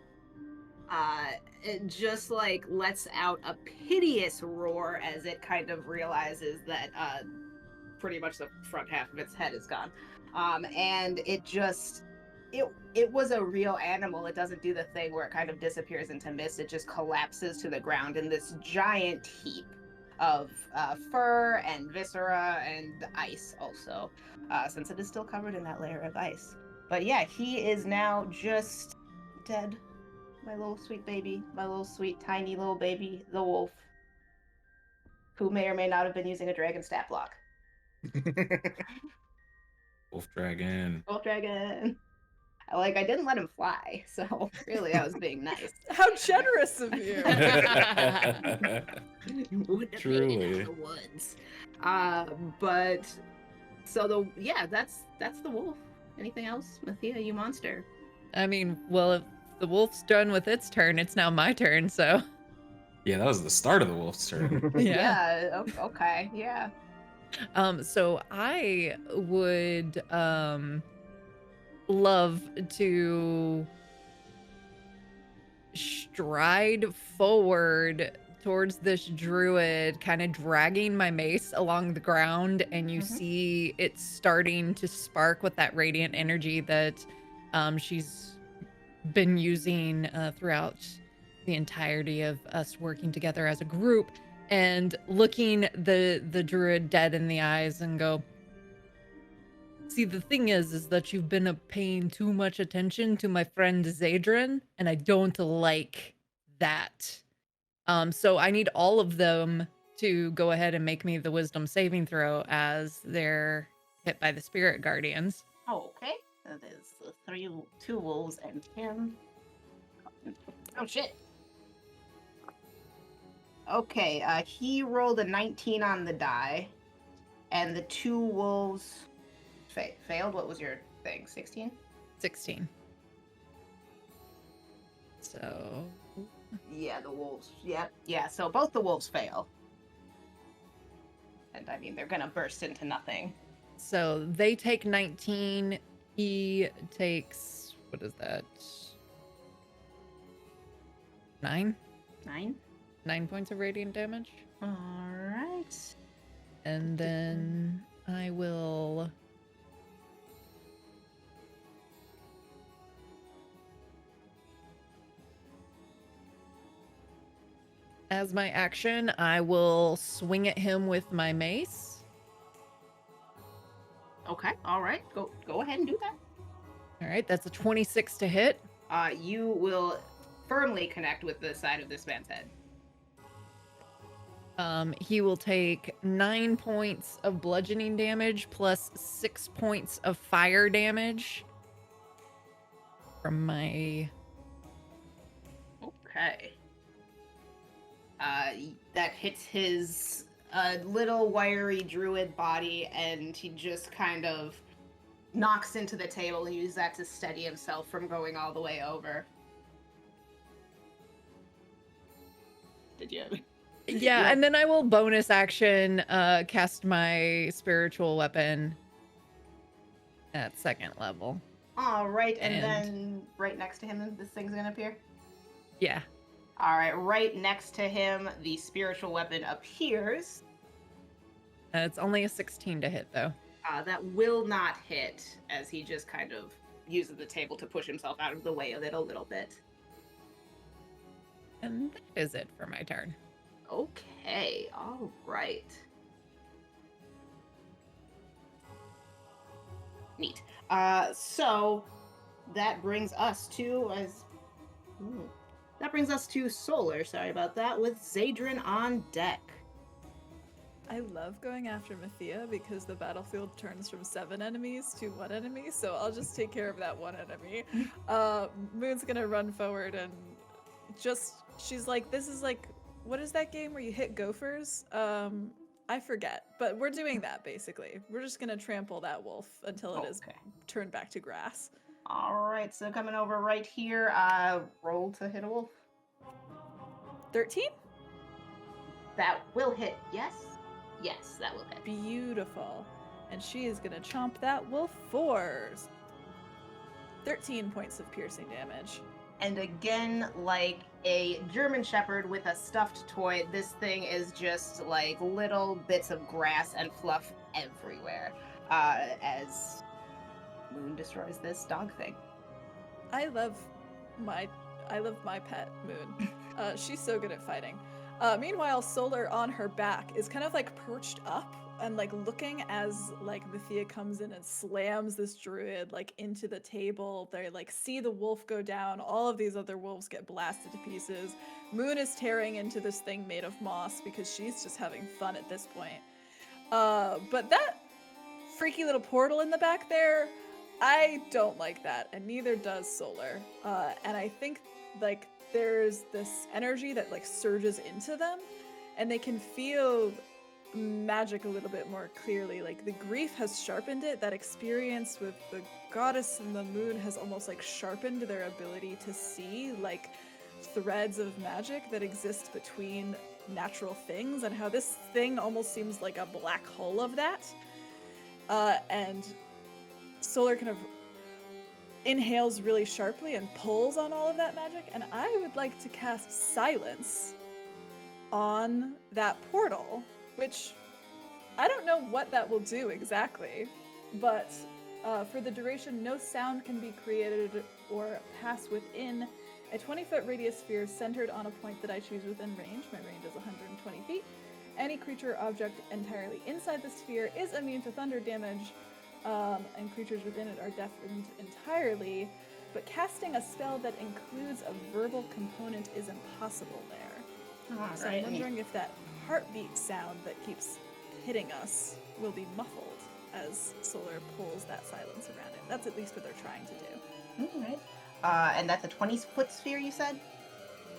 It just like lets out a piteous roar as it kind of realizes that pretty much the front half of its head is gone. And it just it was a real animal. It doesn't do the thing where it kind of disappears into mist. It just collapses to the ground in this giant heap of fur and viscera and ice also, since it is still covered in that layer of ice. But yeah, he is now just dead. My little sweet baby, my little sweet tiny little baby, the wolf, who may or may not have been using a dragon stat block. Wolf dragon. Wolf dragon. I didn't let him fly, so really I was being nice. How generous of you. Wouldn't have Truly. made it out of the woods. But so that's the wolf. Anything else, Mathia, you monster? I mean, well, if the wolf's done with its turn, it's now my turn, so. Yeah, that was the start of the wolf's turn. Yeah. Okay. Yeah. So I would love to stride forward towards this druid, kind of dragging my mace along the ground, and you see it starting to spark with that radiant energy that she's been using throughout the entirety of us working together as a group, and looking the druid dead in the eyes and go, see, the thing is that you've been paying too much attention to my friend Zadrin, and I don't like that. So I need all of them to go ahead and make me the wisdom saving throw as they're hit by the spirit guardians. Oh, okay. That is the 2 wolves and him. Oh shit. Okay, he rolled a 19 on the die, and the 2 wolves failed. What was your thing? 16? 16. So Yeah, the wolves. Yep. Yeah, so both the wolves fail. And I mean, they're gonna burst into nothing. So they take 19. He takes, what is that? 9? 9 points of radiant damage. All right. And then I will As my action, I will swing at him with my mace. Okay, all right. Go ahead and do that. All right, that's a 26 to hit. You will firmly connect with the side of this man's head. He will take 9 points of bludgeoning damage plus 6 points of fire damage from my... Okay. That hits his little wiry druid body, and he just kind of knocks into the table. He uses that to steady himself from going all the way over. Did you? Yeah, and then I will bonus action cast my spiritual weapon at 2nd level. All right, and then right next to him, this thing's gonna appear? Yeah. All right, right next to him, the spiritual weapon appears. It's only a 16 to hit, though. That will not hit, as he just kind of uses the table to push himself out of the way of it a little bit. And that is it for my turn. Okay, all right. Neat. So that brings us to Solar. Sorry about that. With Zadrin on deck. I love going after Mathia because the battlefield turns from 7 enemies to 1 enemy, so I'll just take care of that 1 enemy. Moon's gonna run forward and she's like, this is like, what is that game where you hit gophers? I forget, but we're doing that basically. We're just gonna trample that wolf until it is turned back to grass. All right, so coming over right here, roll to hit a wolf. 13? That will hit, yes. Yes, that will hit. Beautiful. And she is gonna chomp that wolf for 13 points of piercing damage. And again, like a German Shepherd with a stuffed toy, this thing is just like little bits of grass and fluff everywhere as Moon destroys this dog thing. I love my pet, Moon. She's so good at fighting. Meanwhile, Solar on her back is kind of like perched up and like looking as like Mathia comes in and slams this druid like into the table. They like see the wolf go down. All of these other wolves get blasted to pieces. Moon is tearing into this thing made of moss because she's just having fun at this point. But that freaky little portal in the back there, I don't like that, and neither does Solar. And I think like there's this energy that like surges into them, and they can feel magic a little bit more clearly. Like the grief has sharpened it. That experience with the goddess and the moon has almost like sharpened their ability to see like threads of magic that exist between natural things, and how this thing almost seems like a black hole of that. And Solar kind of inhales really sharply and pulls on all of that magic, and I would like to cast Silence on that portal, which I don't know what that will do exactly, but for the duration, no sound can be created or pass within a 20-foot radius sphere centered on a point that I choose within range. My range is 120 feet. Any creature or object entirely inside the sphere is immune to thunder damage, and creatures within it are deafened entirely, but casting a spell that includes a verbal component is impossible there. So I'm wondering if that heartbeat sound that keeps hitting us will be muffled as Solar pulls that silence around it. That's at least what they're trying to do. All right. And that's a 20-foot sphere, you said?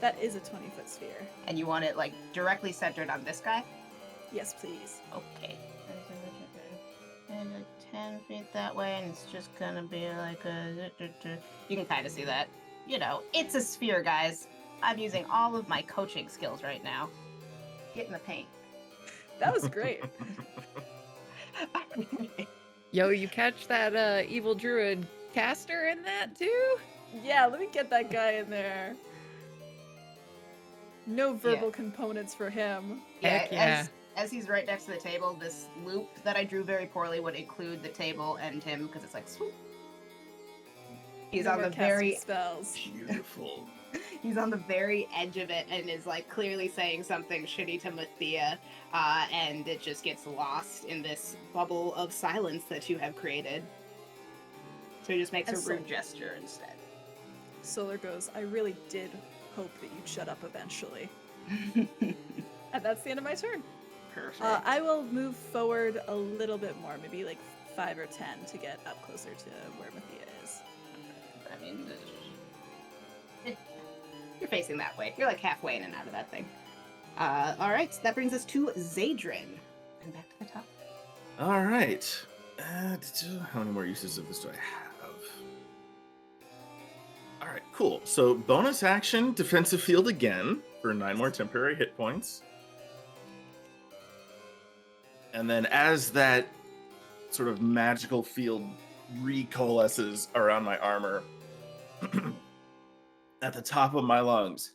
That is a 20-foot sphere. And you want it like directly centered on this guy? Yes, please. Okay. And 10 feet that way, and it's just gonna be like a... You can kind of see that. You know, it's a sphere, guys. I'm using all of my coaching skills right now. Get in the paint. That was great. Yo, you catch that evil druid caster in that too? Yeah, let me get that guy in there. No verbal components for him. Heck yeah. As he's right next to the table, this loop that I drew very poorly would include the table and him, because it's like swoop. He's No on more the casting very spells. Beautiful. He's on the very edge of it and is like clearly saying something shitty to Mathia, and it just gets lost in this bubble of silence that you have created. So he just makes And a so- rude gesture instead. Solar goes, I really did hope that you'd shut up eventually. And that's the end of my turn. Perfect. I will move forward a little bit more, maybe like 5 or 10 to get up closer to where Mathia is. I mean, you're facing that way. You're like halfway in and out of that thing. All right, so that brings us to Zadrin. And back to the top. All right. How many more uses of this do I have? All right, cool. So bonus action, defensive field again for 9 more temporary hit points. And then as that sort of magical field recoalesces around my armor, at the top of my lungs,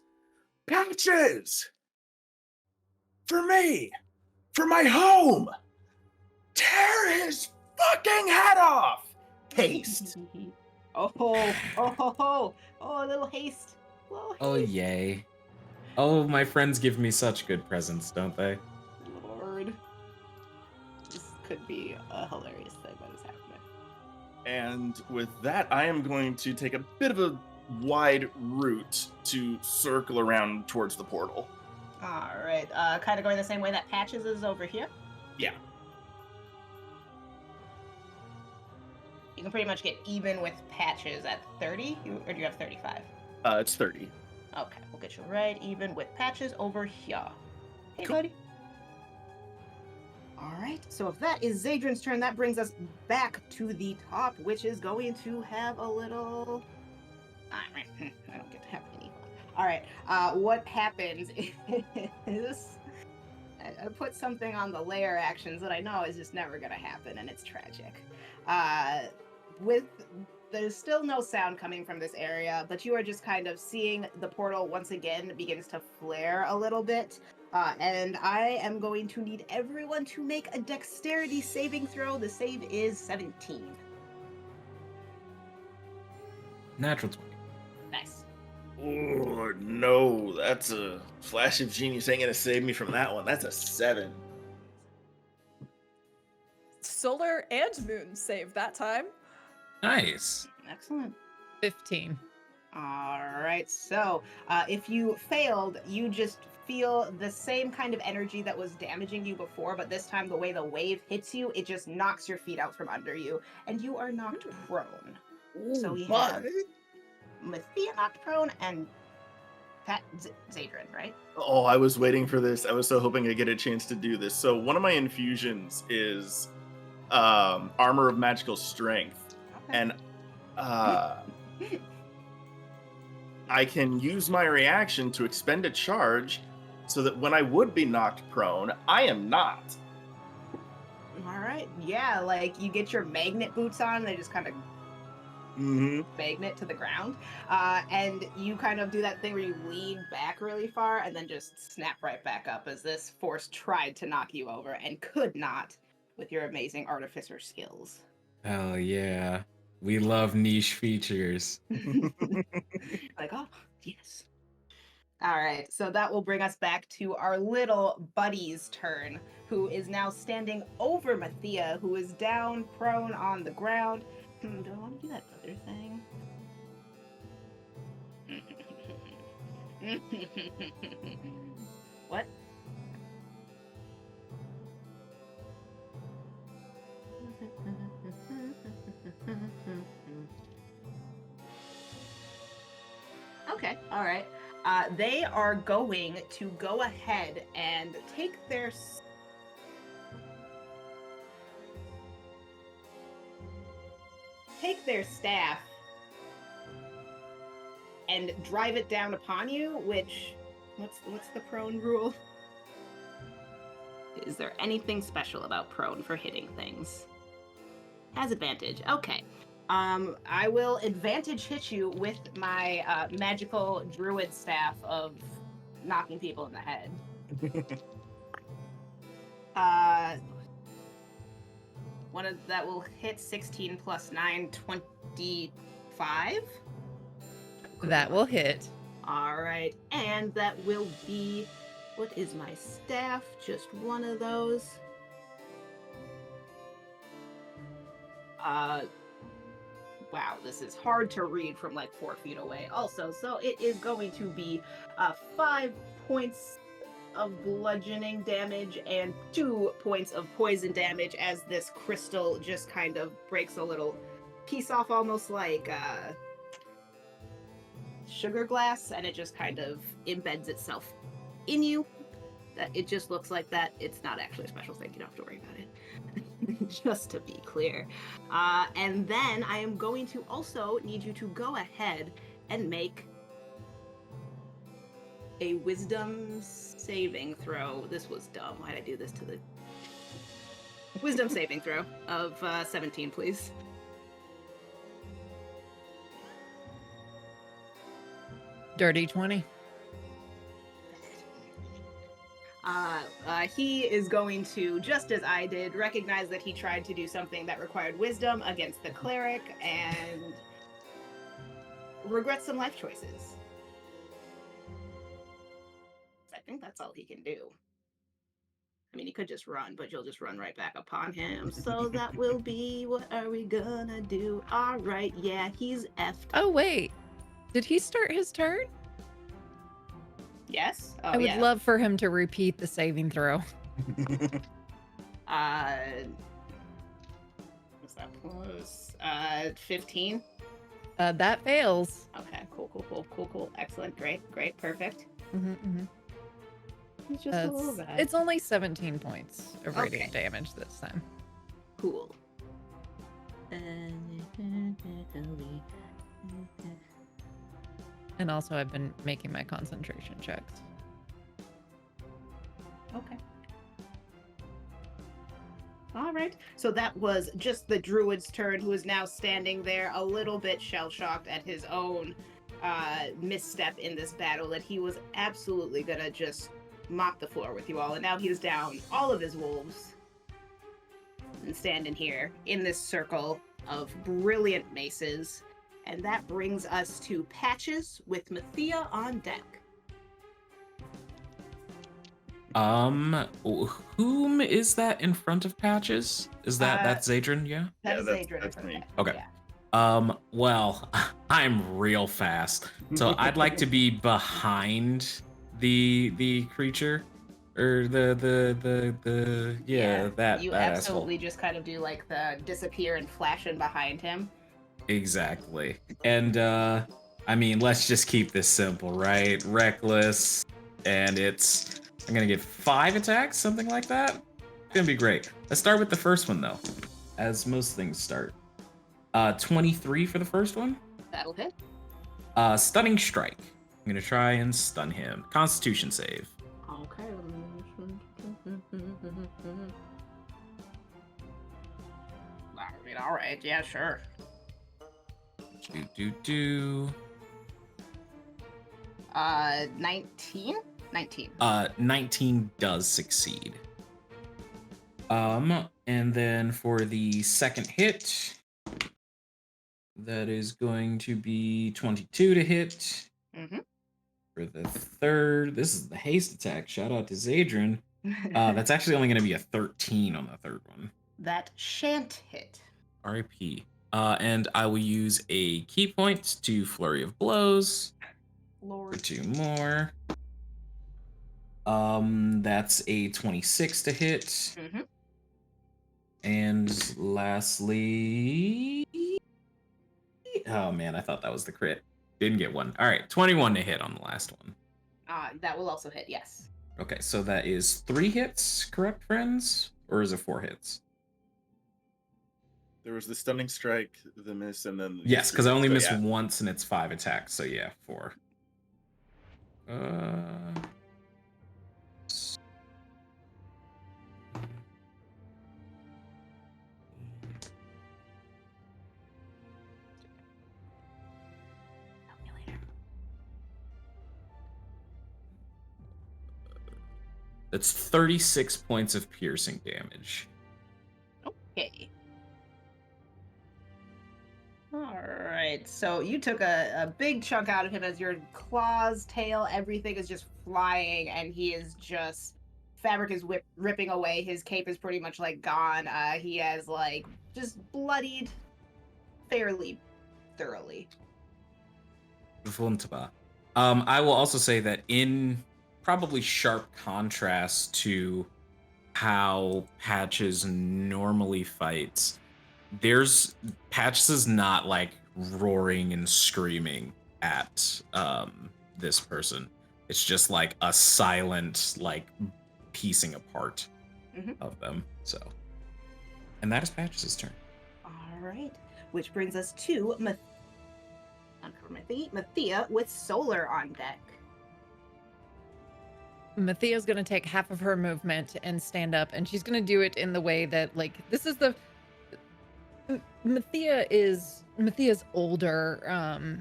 Patches! For me! For my home! Tear his fucking head off! Haste! Oh, a little haste. Oh, yay. Oh, my friends give me such good presents, don't they? Lord. This could be a hilarious thing that is happening. And with that, I am going to take a bit of a wide route to circle around towards the portal. Alright, kind of going the same way that Patches is over here. Yeah. You can pretty much get even with Patches at 30, or do you have 35? It's 30. Okay, we'll get you right even with Patches over here. Hey, Cool. buddy. Alright, so if that is Zadrin's turn, that brings us back to the top, which is going to have a little... Alright, I don't get to have any fun. Alright, what happens is... I put something on the layer actions that I know is just never gonna happen, and it's tragic. There's still no sound coming from this area, but you are just kind of seeing the portal once again begins to flare a little bit. And I am going to need everyone to make a dexterity saving throw. The save is 17. Natural 20. Nice. Oh, no. That's a flash of genius. Ain't gonna save me from that one. That's a 7. Solar and Moon saved that time. Nice. Excellent. 15. All right, so if you failed, you just feel the same kind of energy that was damaging you before, but this time the way the wave hits you, it just knocks your feet out from under you, and you are knocked prone. So we have Mathia knocked prone and Zadrin, right? Oh, I was waiting for this. I was so hoping I'd get a chance to do this. So one of my infusions is Armor of Magical Strength. Okay. And I can use my reaction to expend a charge so that when I would be knocked prone, I am not. All right, yeah, like you get your magnet boots on, they just kind of magnet to the ground, and you kind of do that thing where you lean back really far and then just snap right back up as this force tried to knock you over and could not with your amazing artificer skills. Hell yeah. We love niche features. Like, oh, yes. All right, so that will bring us back to our little buddy's turn, who is now standing over Mathia, who is down, prone on the ground. Do I want to do that other thing? What? Okay, all right. They are going to go ahead and take their staff and drive it down upon you, which what's the prone rule? Is there anything special about prone for hitting things? Has advantage. Okay. I will advantage hit you with my magical druid staff of knocking people in the head. One of that will hit 16 plus 9, 25. That will hit. All right, and that will be, what is my staff? Just one of those. Wow, this is hard to read from like 4 feet away. Also, so it is going to be 5 points of bludgeoning damage and 2 points of poison damage as this crystal just kind of breaks a little piece off, almost like sugar glass, and it just kind of embeds itself in you. That it just looks like that. It's not actually a special thing. You don't have to worry about it. Just to be clear. And then I am going to also need you to go ahead and make a wisdom saving throw. This was dumb. Why'd I do this to the... Wisdom saving throw of 17, please. Dirty 20. He is going to, just as I did, recognize that he tried to do something that required wisdom against the cleric and regret some life choices. I think that's all he can do. I mean, he could just run, but you'll just run right back upon him. So that will be, what are we gonna do? All right, yeah, he's effed. Oh, wait. Did he start his turn? Yes? Oh, I would yeah. love for him to repeat the saving throw. What's that plus? 15? That fails. Okay, cool. Excellent, great, perfect. Mm-hmm. It's just a little bit. It's only 17 points of Okay. radiant damage this time. Cool. And also, I've been making my concentration checks. Okay. All right. So that was just the druid's turn, who is now standing there a little bit shell-shocked at his own misstep in this battle, that he was absolutely gonna just mop the floor with you all. And now he is down all of his wolves and standing here in this circle of brilliant maces. And that brings us to Patches with Mathia on deck. Whom is that in front of Patches? Is that's Zadrin? Yeah. That Yeah, is that's- Adrian that's in front of me. deck. Okay. Yeah. Well, I'm real fast, so I'd like to be behind the creature, or the that You that absolutely just kind of do like the disappear and flash in behind him. Exactly. And I mean, let's just keep this simple, right? Reckless, and I'm gonna get 5 attacks, something like that. It's gonna be great. Let's start with the first one though, as most things start. 23 for the first one. That'll hit. Stunning strike. I'm gonna try and stun him. Constitution save. Okay. I mean, all right. Yeah, sure. Do. 19? 19. 19 does succeed. And then for the second hit, that is going to be 22 to hit. Mm-hmm. For the third, this is the haste attack. Shout out to Zadrin. That's actually only going to be a 13 on the third one. That shan't hit. RIP. And I will use a key point to Flurry of Blows for Lord. 2 more. That's a 26 to hit. Mm-hmm. And lastly... Oh man, I thought that was the crit. Didn't get one. All right, 21 to hit on the last one. That will also hit, yes. Okay, so that is 3 hits, correct, friends? Or is it 4 hits? There was the stunning strike, the miss, and then Yes, because I only so, missed yeah. once and it's 5 attacks, so yeah, 4. That's 36 points of piercing damage. Okay. All right. right. So you took a big chunk out of him as your claws, tail, everything is just flying, and he is just fabric is ripping away. His cape is pretty much like gone. He has like just bloodied fairly thoroughly. Wunderbar. I will also say that in probably sharp contrast to how Patches normally fights, Patches is not like roaring and screaming at this person. It's just like a silent like piecing apart of them. So, and that is Patches' turn. All right, which brings us to Mathia with Solar on deck. Mathia's gonna take half of her movement and stand up, and she's gonna do it in the way that, like, this is the Mathia's older,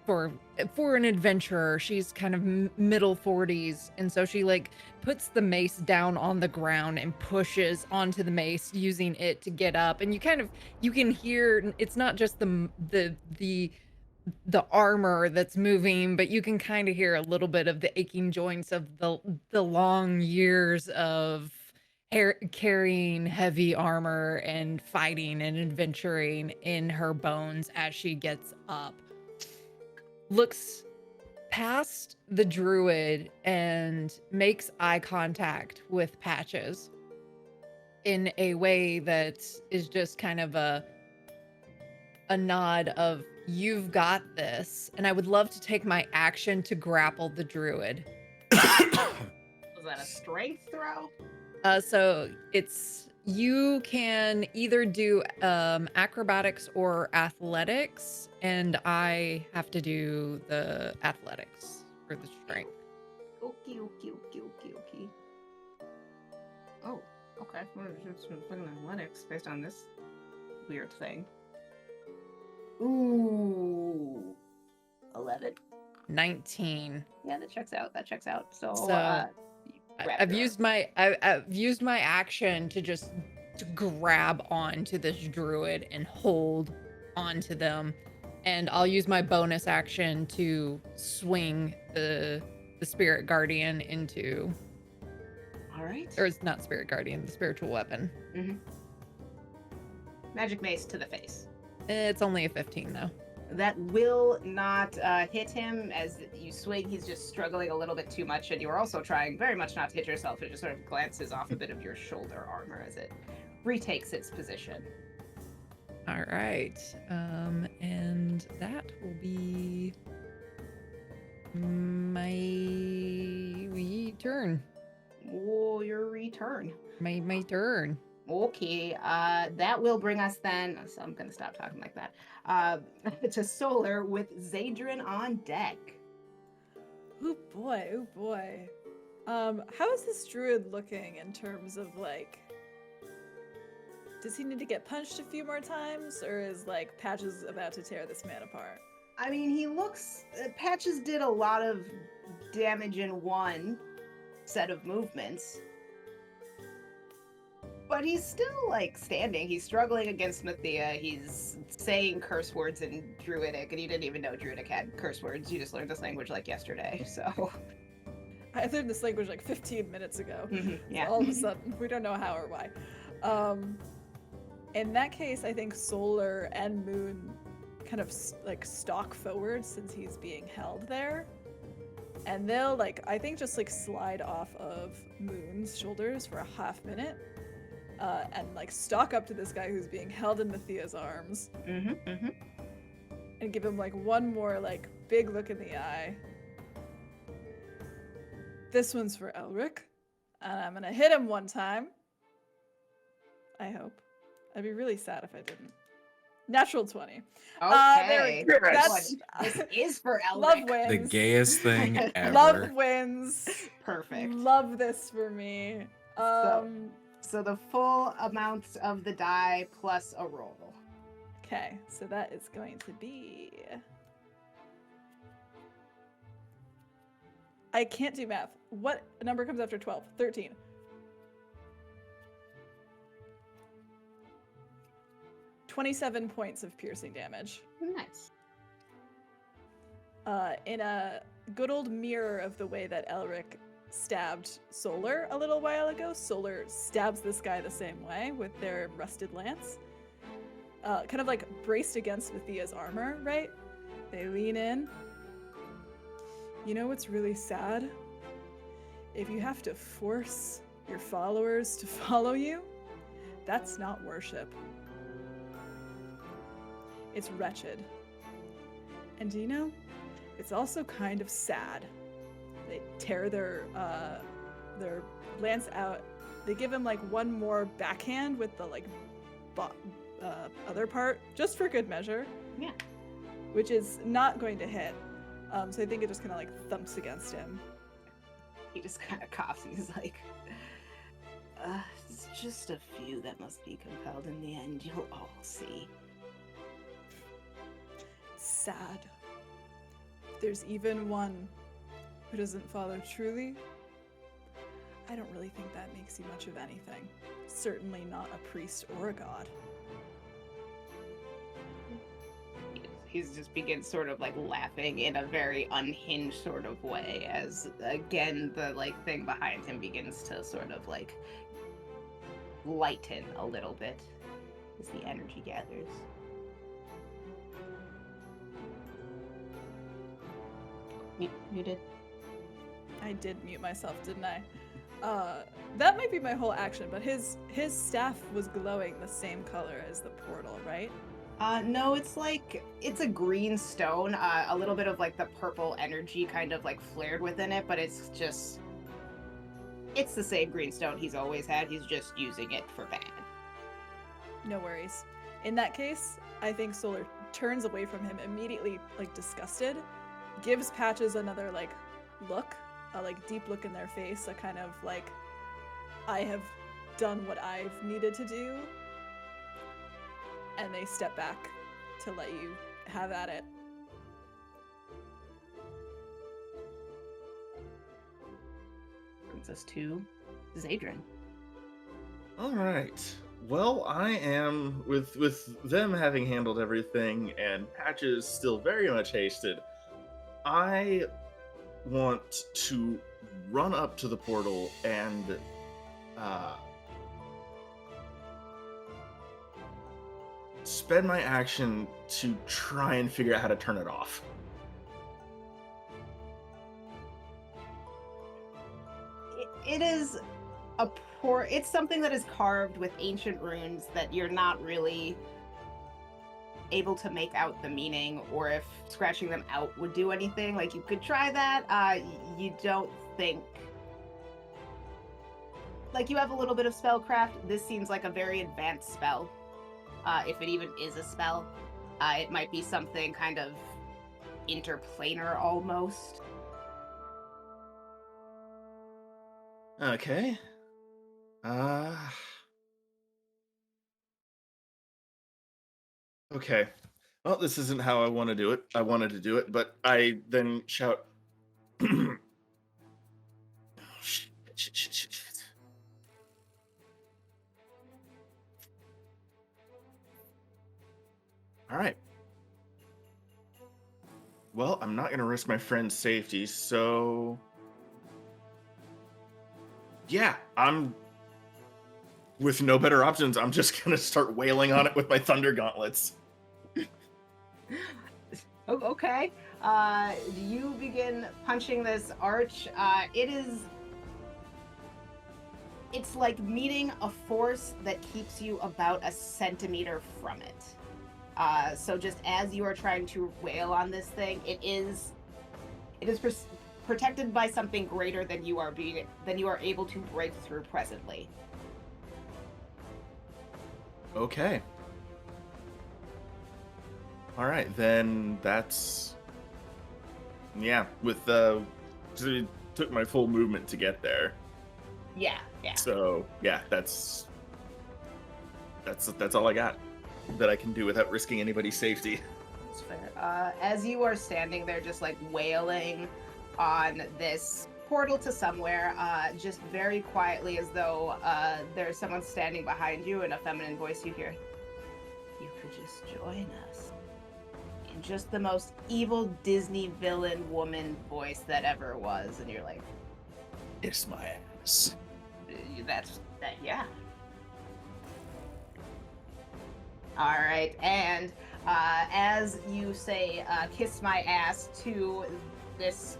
for an adventurer. She's kind of middle 40s, and so she like puts the mace down on the ground and pushes onto the mace, using it to get up. And you can hear, it's not just the armor that's moving, but you can kind of hear a little bit of the aching joints of the long years of carrying heavy armor and fighting and adventuring in her bones as she gets up. Looks past the druid and makes eye contact with Patches in a way that is just kind of a nod of, you've got this, and I would love to take my action to grapple the druid. Was that a strength throw? So you can either do acrobatics or athletics, and I have to do the athletics for the strength. Okay. Oh, okay. What is this fucking athletics based on this weird thing? Ooh, 11. 19. Yeah, that checks out. So I've used my action to just grab onto this druid and hold onto them, and I'll use my bonus action to swing the spirit guardian into. All right. Or it's not spirit guardian, the spiritual weapon. Magic mace to the face. It's only a 15 though. That will not hit him. As you swing, he's just struggling a little bit too much, and you are also trying very much not to hit yourself. It just sort of glances off a bit of your shoulder armor as it retakes its position. All right. And that will be my turn. Oh, your return. My turn. Okay, that will bring us then, so I'm gonna stop talking like that, to Solar with Zadrin on deck. Oh boy. How is this druid looking in terms of, like, does he need to get punched a few more times, or is, like, Patches about to tear this man apart? I mean, he looks, Patches did a lot of damage in one set of movements. But he's still, like, standing. He's struggling against Mathia. He's saying curse words in Druidic, and you didn't even know Druidic had curse words. You just learned this language, like, yesterday, so... I learned this language, like, 15 minutes ago. Yeah. All of a sudden, we don't know how or why. In that case, I think Solar and Moon kind of, like, stalk forward since he's being held there. And they'll, like, I think just, like, slide off of Moon's shoulders for a half minute. And like stalk up to this guy who's being held in Mathia's arms, and give him like one more like big look in the eye. This one's for Elric, and I'm gonna hit him one time. I hope. I'd be really sad if I didn't. Natural 20. Okay. There we go. This is for Elric. Love wins. The gayest thing ever. Love wins. Perfect. Love this for me. So the full amount of the die plus a roll. Okay, so that is going to be... I can't do math. What number comes after 12? 13. 27 points of piercing damage. Nice. In a good old mirror of the way that Elric stabbed Solar a little while ago, Solar stabs this guy the same way with their rusted lance. Kind of like braced against Matthia's armor, right? They lean in. You know what's really sad? If you have to force your followers to follow you, that's not worship. It's wretched. And do you know, it's also kind of sad. They tear their lance out. They give him like one more backhand with the like other part, just for good measure. Yeah. Which is not going to hit. So I think it just kind of like thumps against him. He just kind of coughs and he's like, it's just a few that must be compelled in the end. You'll all see. Sad. If there's even one who doesn't follow truly, I don't really think that makes you much of anything. Certainly not a priest or a god. He just begins sort of like laughing in a very unhinged sort of way as again the like thing behind him begins to sort of like lighten a little bit as the energy gathers. Muted. I did mute myself, didn't I? That might be my whole action, but his staff was glowing the same color as the portal, right? No, it's a green stone, a little bit of like the purple energy kind of like flared within it, but it's the same green stone he's always had. He's just using it for bad. No worries. In that case, I think Solar turns away from him immediately, like disgusted, gives Patches another like look, a like deep look in their face, a kind of like, I have done what I've needed to do. And they step back to let you have at it. Brings us to Zadrin. All right. Well, I am with them having handled everything and Patches still very much hasted. I want to run up to the portal and spend my action to try and figure out how to turn it off. It is it's something that is carved with ancient runes that you're not really able to make out the meaning, or if scratching them out would do anything. Like, you could try that. You don't think... Like, you have a little bit of spellcraft. This seems like a very advanced spell. If it even is a spell. It might be something kind of interplanar almost. Okay. Okay. Well, this isn't how I want to do it. I wanted to do it, but I then shout, shit. All right. Well, I'm not going to risk my friend's safety, so... Yeah, I'm... With no better options, I'm just going to start wailing on it with my thunder gauntlets. Oh, okay. You begin punching this arch. It's like meeting a force that keeps you about a centimeter from it. So just as you are trying to wail on this thing, it is protected by something greater than you are able to break through presently. Okay. All right, then that's... Yeah, it took my full movement to get there. Yeah. So, yeah, that's all I got that I can do without risking anybody's safety. That's fair. As you are standing there just like wailing on this portal to somewhere, just very quietly, as though there's someone standing behind you, in a feminine voice you hear, you could just join us. In just the most evil Disney villain woman voice that ever was. And you're like, Kiss my ass. that's that, yeah. All right, and as you say, kiss my ass to this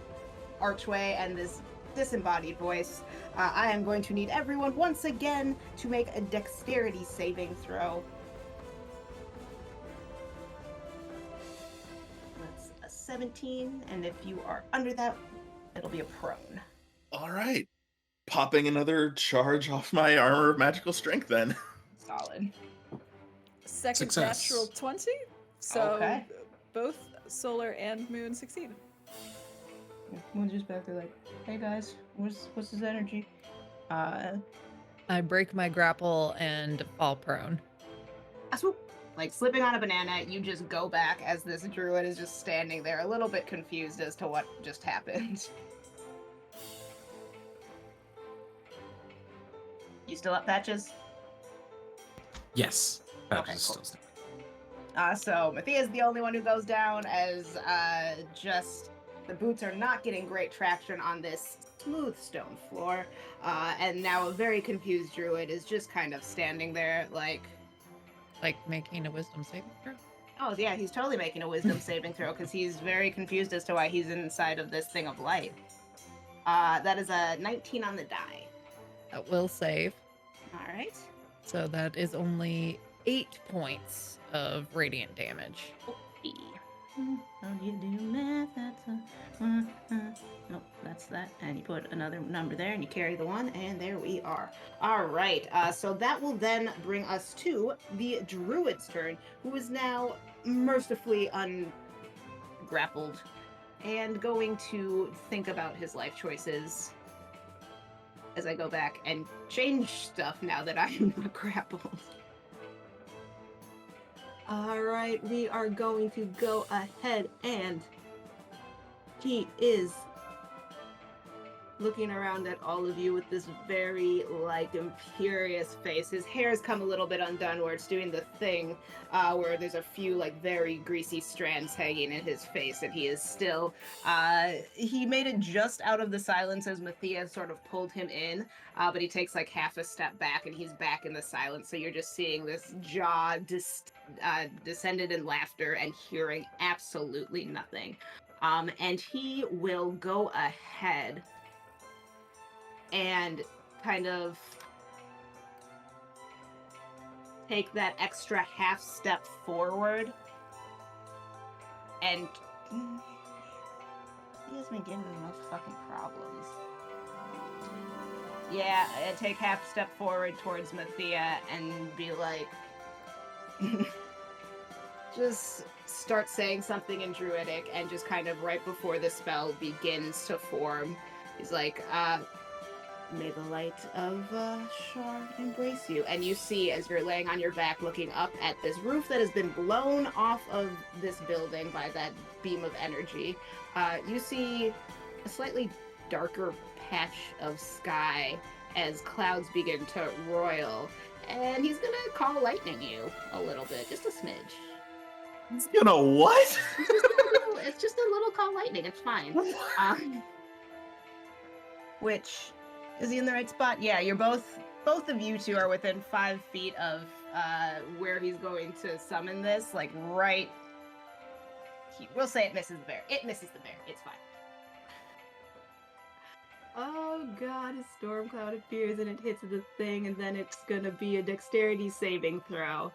archway and this disembodied voice, I am going to need everyone once again to make a dexterity saving throw. That's a 17, and if you are under that, it'll be a prone. All right. Popping another charge off my armor of magical strength then. Solid. Second Success. natural 20. So Okay. both Solar and Moon succeed. Moon's just back there like, hey guys, what's his energy? I break my grapple and fall prone. Swoop. Like slipping on a banana, you just go back as this druid is just standing there, a little bit confused as to what just happened. You still up, Patches? Yes. Okay, Patches is cool. still standing. So Matthia's the only one who goes down as just the boots are not getting great traction on this smooth stone floor. And now a very confused druid is just kind of standing there like, Making a wisdom saving throw. oh yeah, he's totally making a wisdom saving throw because he's very confused as to why he's inside of this thing of light. That is a 19 on the die. That will save. All right. So that is only 8 points of radiant damage. Okay. How do you do math? That's nope, that's that. And you put another number there and you carry the one, and there we are. All right. So that will then bring us to the druid's turn, who is now mercifully ungrappled and going to think about his life choices as I go back and change stuff now that I'm not grappled. All right, we are going to go ahead, and he is looking around at all of you with this very, imperious face. His hair's come a little bit undone where it's doing the thing where there's a few, very greasy strands hanging in his face, and he is still... he made it just out of the silence as Matthias sort of pulled him in, but he takes, half a step back, and he's back in the silence, so you're just seeing this jaw descended in laughter and hearing absolutely nothing. And he will go ahead and kind of take that extra half step forward and he has been giving me no fucking problems. Yeah, I take half step forward towards Mathia and be like, just start saying something in Druidic, and just kind of right before the spell begins to form, he's like, may the light of Shar embrace you. And you see, as you're laying on your back looking up at this roof that has been blown off of this building by that beam of energy, you see a slightly darker patch of sky as clouds begin to roil. And he's gonna call lightning you a little bit, just a smidge. You know what? It's just a little call lightning, it's fine. Which... is he in the right spot? Yeah, you're both of you two are within 5 feet of where he's going to summon this, right. We'll say it misses the bear. It misses the bear. It's fine. Oh god, a storm cloud appears and it hits the thing, and then it's gonna be a dexterity saving throw.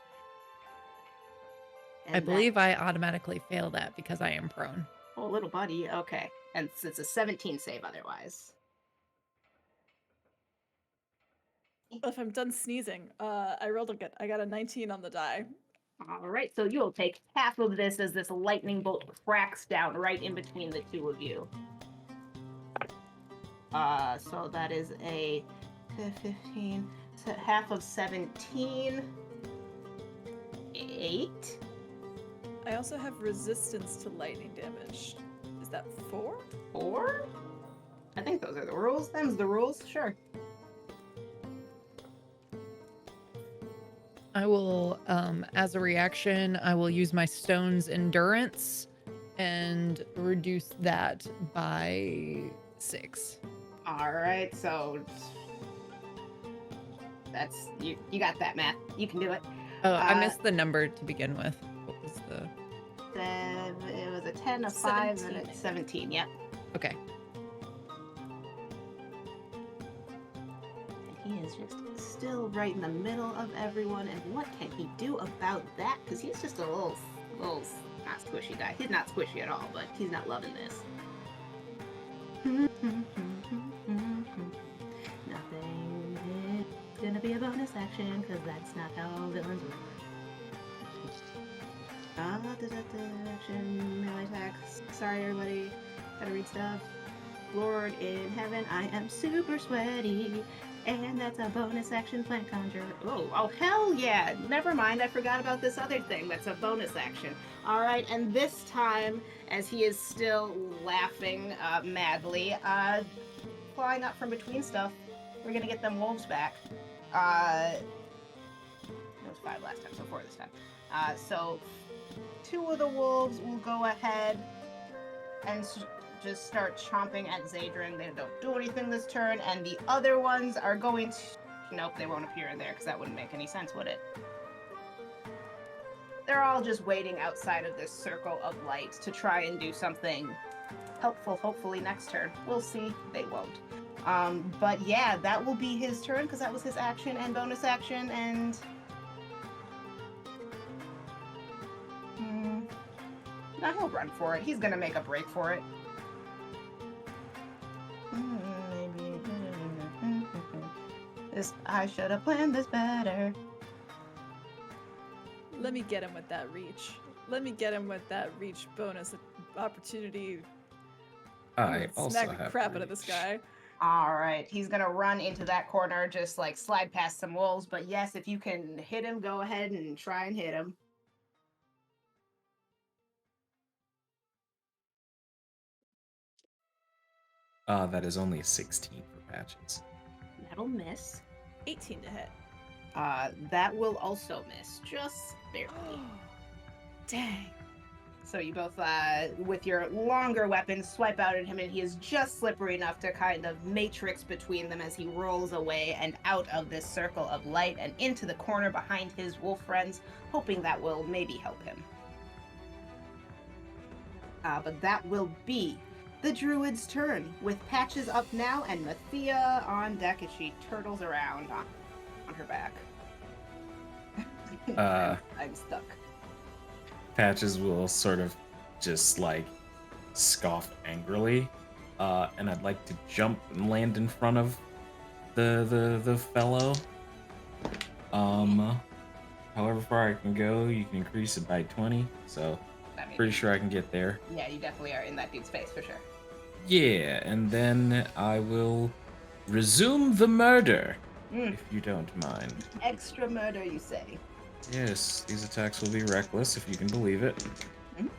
And I believe I automatically fail that because I am prone. Oh, little buddy. Okay. And it's a 17 save otherwise. If I'm done sneezing, I rolled I got a 19 on the die. All right, so you'll take half of this as this lightning bolt cracks down right in between the two of you. So that is a 15, so half of 17, 8. I also have resistance to lightning damage. Is that 4? 4? I think those are the rules. Them's the rules, sure. I will, as a reaction, I will use my stone's endurance and reduce that by 6. All right, so that's you. You got that, Matt. You can do it. Oh, I missed the number to begin with. What was the? It was a 10, a 5, and a 17. Yep. Okay. And he is just still right in the middle of everyone. And what can he do about that? Because he's just a little not squishy guy. He's not squishy at all, but he's not loving this. Nothing is gonna be a bonus action because that's not how villains work. Action, melee attacks. Sorry, everybody. Gotta read stuff. Lord in heaven, I am super sweaty. And that's a bonus action plant conjure. Oh, hell yeah. Never mind. I forgot about this other thing. That's a bonus action. All right. And this time, as he is still laughing madly, flying up from between stuff, we're going to get them wolves back. It was 5 last time, so 4 this time. So 2 of the wolves will go ahead and just start chomping at Zadrin. They don't do anything this turn, and the other ones are going to... Nope, they won't appear in there, because that wouldn't make any sense, would it? They're all just waiting outside of this circle of light to try and do something helpful, hopefully next turn. We'll see. They won't. But yeah, that will be his turn, because that was his action and bonus action, and... No, he'll run for it. He's gonna make a break for it. Maybe. I should have planned this better. Let me get him with that reach. Let me get him with that reach bonus opportunity. I also Smack the have crap out of this reach. guy. All right, he's gonna run into that corner, just like slide past some wolves. But yes, if you can hit him, go ahead and try and hit him. That is only a 16 for Patches. That'll miss. 18 to hit. That will also miss, just barely. Dang. So you both, with your longer weapons, swipe out at him, and he is just slippery enough to kind of matrix between them as he rolls away and out of this circle of light and into the corner behind his wolf friends, hoping that will maybe help him. But that will be the druid's turn, with Patches up now and Mathia on deck as she turtles around on her back. I'm stuck. Patches will sort of just like scoff angrily, and I'd like to jump and land in front of the fellow. However far I can go, you can increase it by 20. So pretty sure I can get there. Yeah, you definitely are in that dude's face for sure. Yeah, and then I will resume the murder, if you don't mind. Extra murder, you say? Yes, these attacks will be reckless, if you can believe it.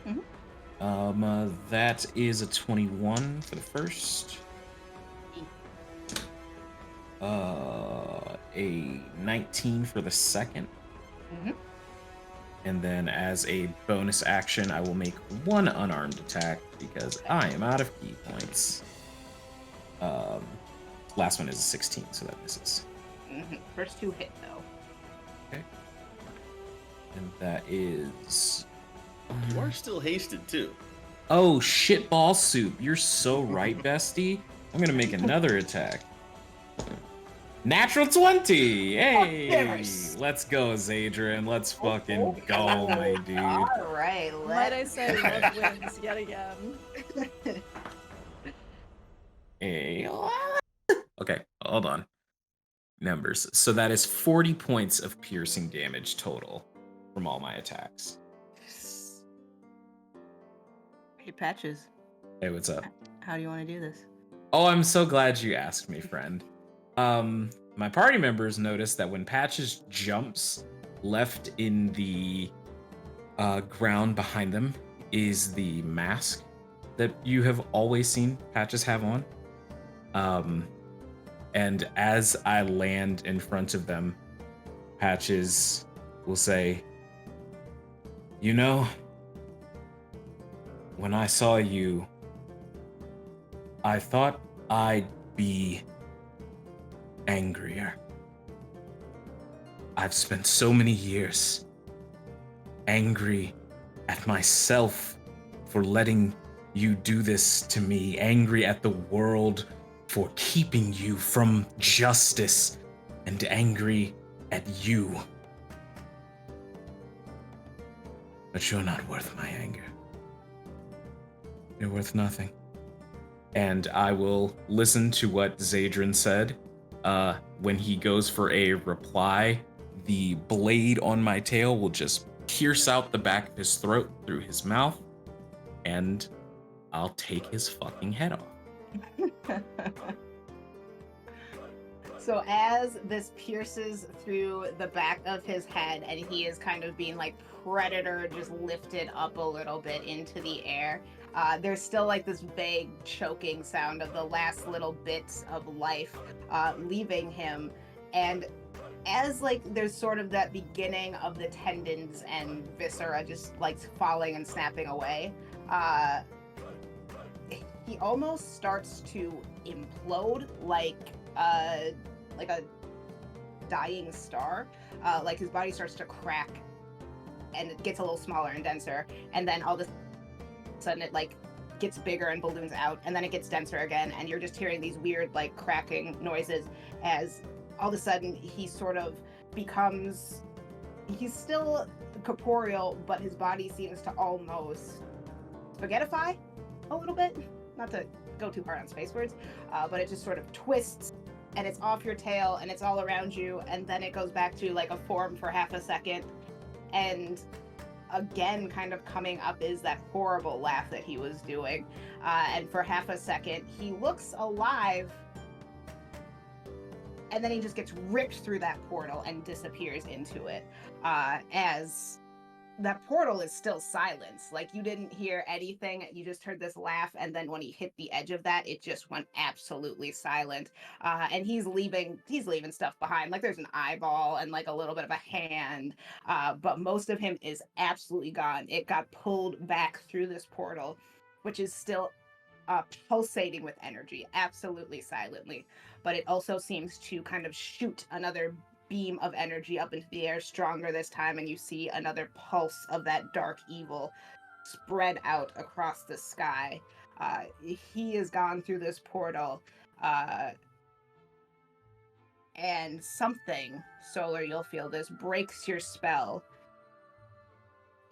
Mm-hmm. That is a 21 for the first. A 19 for the second. Mm-hmm. And then as a bonus action, I will make 1 unarmed attack because I am out of key points. Last one is a 16, so that misses. Mm-hmm. First 2 hit, though. Okay. And that is... You are still hasted, too. Oh, shit ball soup. You're so right, bestie. I'm going to make another attack. Natural 20! Hey! Yes. Let's go, Zadrin. Let's fucking go, my dude. All right, Might I say love wins yet again. Hey. Okay, hold on. Numbers. So that is 40 points of piercing damage total from all my attacks. Hey, Patches. Hey, what's up? How do you want to do this? Oh, I'm so glad you asked me, friend. My party members noticed that when Patches jumps, left in the ground behind them is the mask that you have always seen Patches have on. And as I land in front of them, Patches will say, you know, when I saw you, I thought I'd be angrier. I've spent so many years angry at myself for letting you do this to me, angry at the world for keeping you from justice, and angry at you. But you're not worth my anger. You're worth nothing. And I will listen to what Zadrin said. When he goes for a reply, the blade on my tail will just pierce out the back of his throat through his mouth, and I'll take his fucking head off. So as this pierces through the back of his head and he is kind of being like Predator just lifted up a little bit into the air, there's still like this vague choking sound of the last little bits of life leaving him. And as like there's sort of that beginning of the tendons and viscera just like falling and snapping away, he almost starts to implode like a dying star. Like his body starts to crack and it gets a little smaller and denser, and then all of a sudden it like gets bigger and balloons out, and then it gets denser again, and you're just hearing these weird like cracking noises as all of a sudden he sort of becomes, he's still corporeal, but his body seems to almost spaghettify a little bit. Not to go too hard on space words, but it just sort of twists and it's off your tail and it's all around you, and then it goes back to like a form for half a second, and again kind of coming up is that horrible laugh that he was doing, and for half a second he looks alive, and then he just gets ripped through that portal and disappears into it, as that portal is still silence. Like you didn't hear anything, you just heard this laugh, and then when he hit the edge of that, it just went absolutely silent. And he's leaving stuff behind. Like there's an eyeball and like a little bit of a hand, but most of him is absolutely gone. It got pulled back through this portal, which is still pulsating with energy, absolutely silently, but it also seems to kind of shoot another beam of energy up into the air, stronger this time, and you see another pulse of that dark evil spread out across the sky. He is gone through this portal, and something, Solar, you'll feel this, breaks your spell,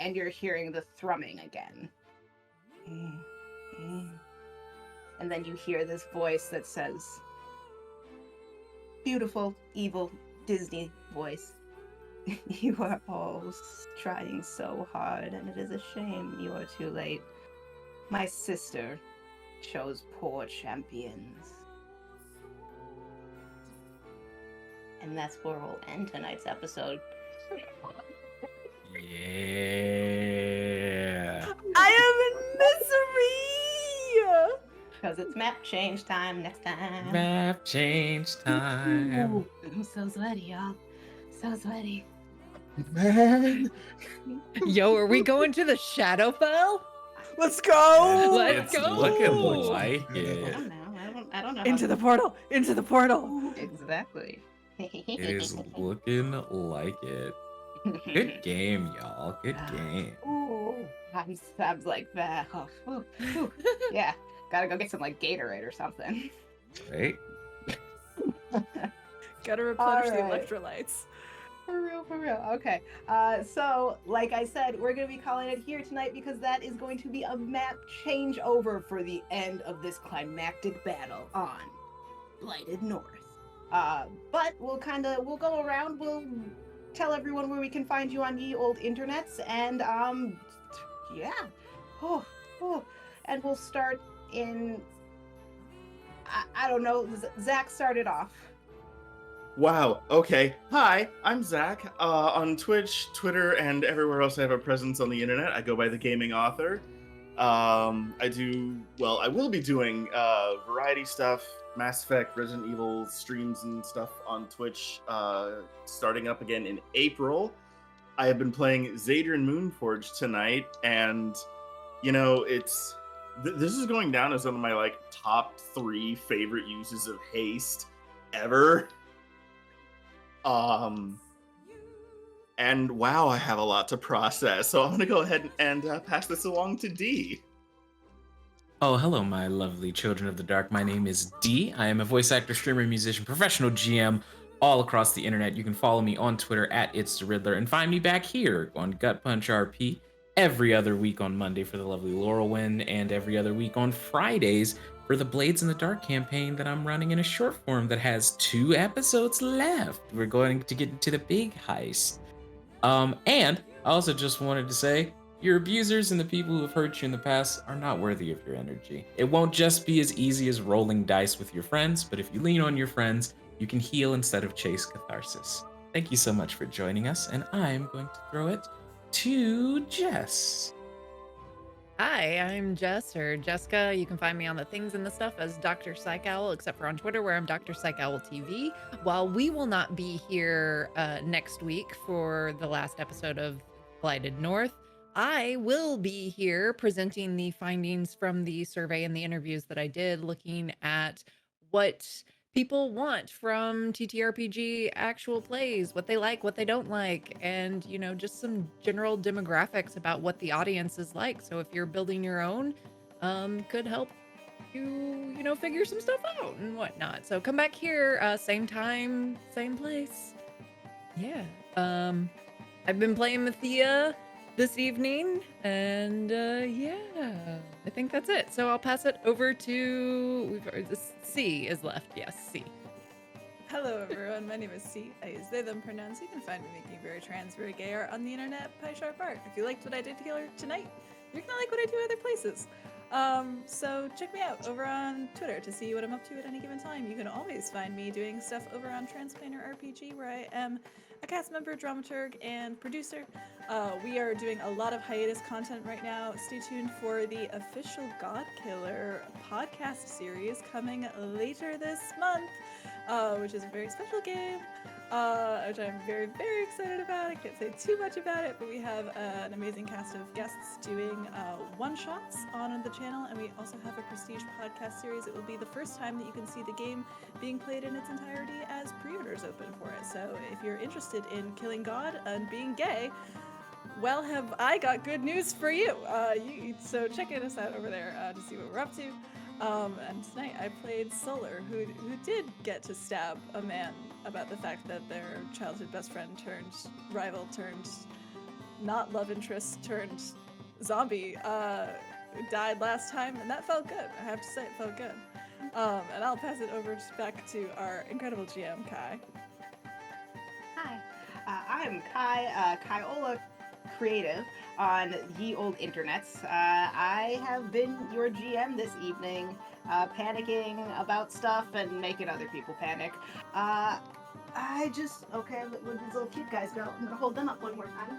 and you're hearing the thrumming again. And then you hear this voice that says, beautiful, evil Disney voice, you are all trying so hard, and it is a shame you are too late. My sister chose poor champions. And that's where we'll end tonight's episode. Yeah. I am in misery! Because it's map change time next time. Map change time. Ooh, I'm so sweaty, y'all. So sweaty. Man, Yo, are we going to the Shadowfell? Let's go! Let's It's go! looking like I it. don't know. I don't know. Into the portal! Into the portal! Exactly. It is looking like it. Good game, y'all. Good game. Ooh, I'm like that. Oh, ooh, ooh. Yeah, gotta go get some like Gatorade or something. Right? Gotta replenish the Alright. electrolytes. For real. Okay. So, like I said, we're going to be calling it here tonight because that is going to be a map changeover for the end of this climactic battle on Blighted North. But we'll go around, we'll tell everyone where we can find you on ye old internets, and, yeah. And we'll start in, I don't know, Zach started off. wow. Okay. Hi, I'm Zach. On Twitch, Twitter, and everywhere else I have a presence on the internet, I go by the Gaming Author. I will be doing variety stuff, Mass Effect, Resident Evil streams and stuff on Twitch, starting up again in April. I have been playing Zadrian Moonforge tonight, and it's this is going down as one of my top 3 favorite uses of haste ever. And wow, I have a lot to process, so I'm gonna go ahead and pass this along to D. Oh, hello, my lovely children of the dark. My name is D. I am a voice actor, streamer, musician, professional GM all across the internet. You can follow me on Twitter at It's the Riddler and find me back here on GutPunchRP every other week on Monday for the lovely Laurelwyn and every other week on Fridays for the Blades in the Dark campaign that I'm running in a short form that has 2 episodes left. We're going to get into the big heist. And I also just wanted to say, your abusers and the people who have hurt you in the past are not worthy of your energy. It won't just be as easy as rolling dice with your friends, but if you lean on your friends, you can heal instead of chase catharsis. Thank you so much for joining us, and I'm going to throw it to Jess. Hi, I'm Jess, or Jessica. You can find me on the things and the stuff as Dr. Psychowl, except for on Twitter, where I'm Dr. Psychowl TV. While we will not be here next week for the last episode of Blighted North, I will be here presenting the findings from the survey and the interviews that I did, looking at what people want from TTRPG actual plays, what they like, what they don't like, and just some general demographics about what the audience is like. So if you're building your own, could help you figure some stuff out and whatnot. So come back here, same time, same place. Yeah. I've been playing Mathia this evening, and yeah, I think that's it. So I'll pass it over to C is left. Yes, C. Hello everyone, my name is C. I use they, them pronouns. You can find me making very trans, very gay art on the internet, Pie Sharp Art. If you liked what I did here tonight, you're gonna like what I do other places. So check me out over on Twitter to see what I'm up to at any given time. You can always find me doing stuff over on Transplanar RPG, where I am a cast member, dramaturg, and producer. We are doing a lot of hiatus content right now. Stay tuned for the official God Killer podcast series coming later this month, which is a very special game, which I'm very, very excited about. I can't say too much about it, but we have an amazing cast of guests doing one-shots on the channel, and we also have a prestige podcast series. It will be the first time that you can see the game being played in its entirety as pre-orders open for it. So if you're interested in killing God and being gay, well, have I got good news for you. So check us out over there to see what we're up to. And tonight I played Solar, who did get to stab a man about the fact that their childhood best friend turned rival turned not love interest turned zombie died last time, and that felt good. I have to say, it felt good. And I'll pass it over back to our incredible GM, Kai. Hi, I'm Kai, Kaiola Creative on ye old internets. I have been your GM this evening, panicking about stuff and making other people panic. Okay, let these little cute guys go. I'm gonna hold them up one more time.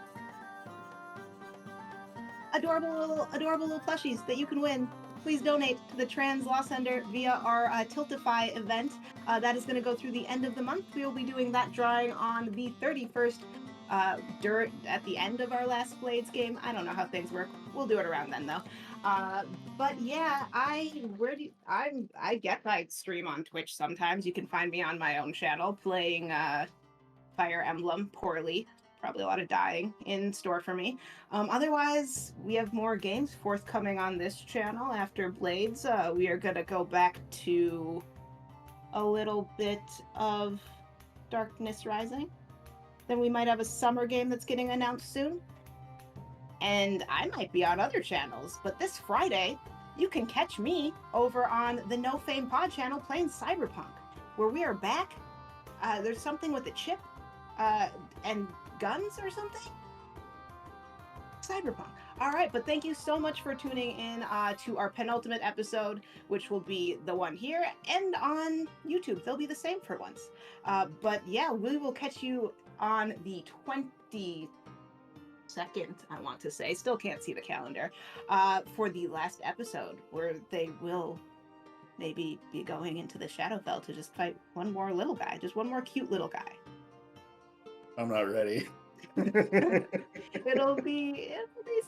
Adorable little plushies that you can win. Please donate to the Trans Law Center via our Tiltify event. That is going to go through the end of the month. We will be doing that drawing on the 31st at the end of our last Blades game. I don't know how things work. We'll do it around then though. But yeah, I guess I stream on Twitch sometimes. You can find me on my own channel playing Fire Emblem poorly. Probably a lot of dying in store for me. Otherwise, we have more games forthcoming on this channel after Blades. We are gonna go back to a little bit of Darkness Rising. Then we might have a summer game that's getting announced soon. And I might be on other channels, but this Friday, you can catch me over on the No Fame Pod channel playing Cyberpunk, where we are back. There's something with a chip and guns or something? Cyberpunk. All right, but thank you so much for tuning in to our penultimate episode, which will be the one here and on YouTube. They'll be the same for once. But yeah, we will catch you on the 22nd, I want to say. Still can't see the calendar. For the last episode, where they will maybe be going into the Shadowfell to just fight one more little guy. Just one more cute little guy. I'm not ready. It'll be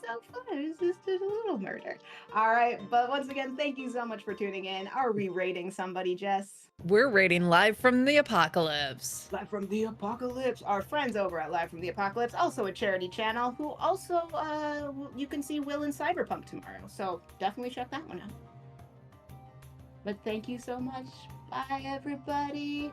so fun. It's just a little murder. All right, but once again, thank you so much for tuning in. Are we rating somebody, Jess? We're rating Live from the Apocalypse. Live from the Apocalypse. Our friends over at Live from the Apocalypse, also a charity channel, who also you can see Will in Cyberpunk tomorrow. So definitely check that one out. But thank you so much. Bye, everybody.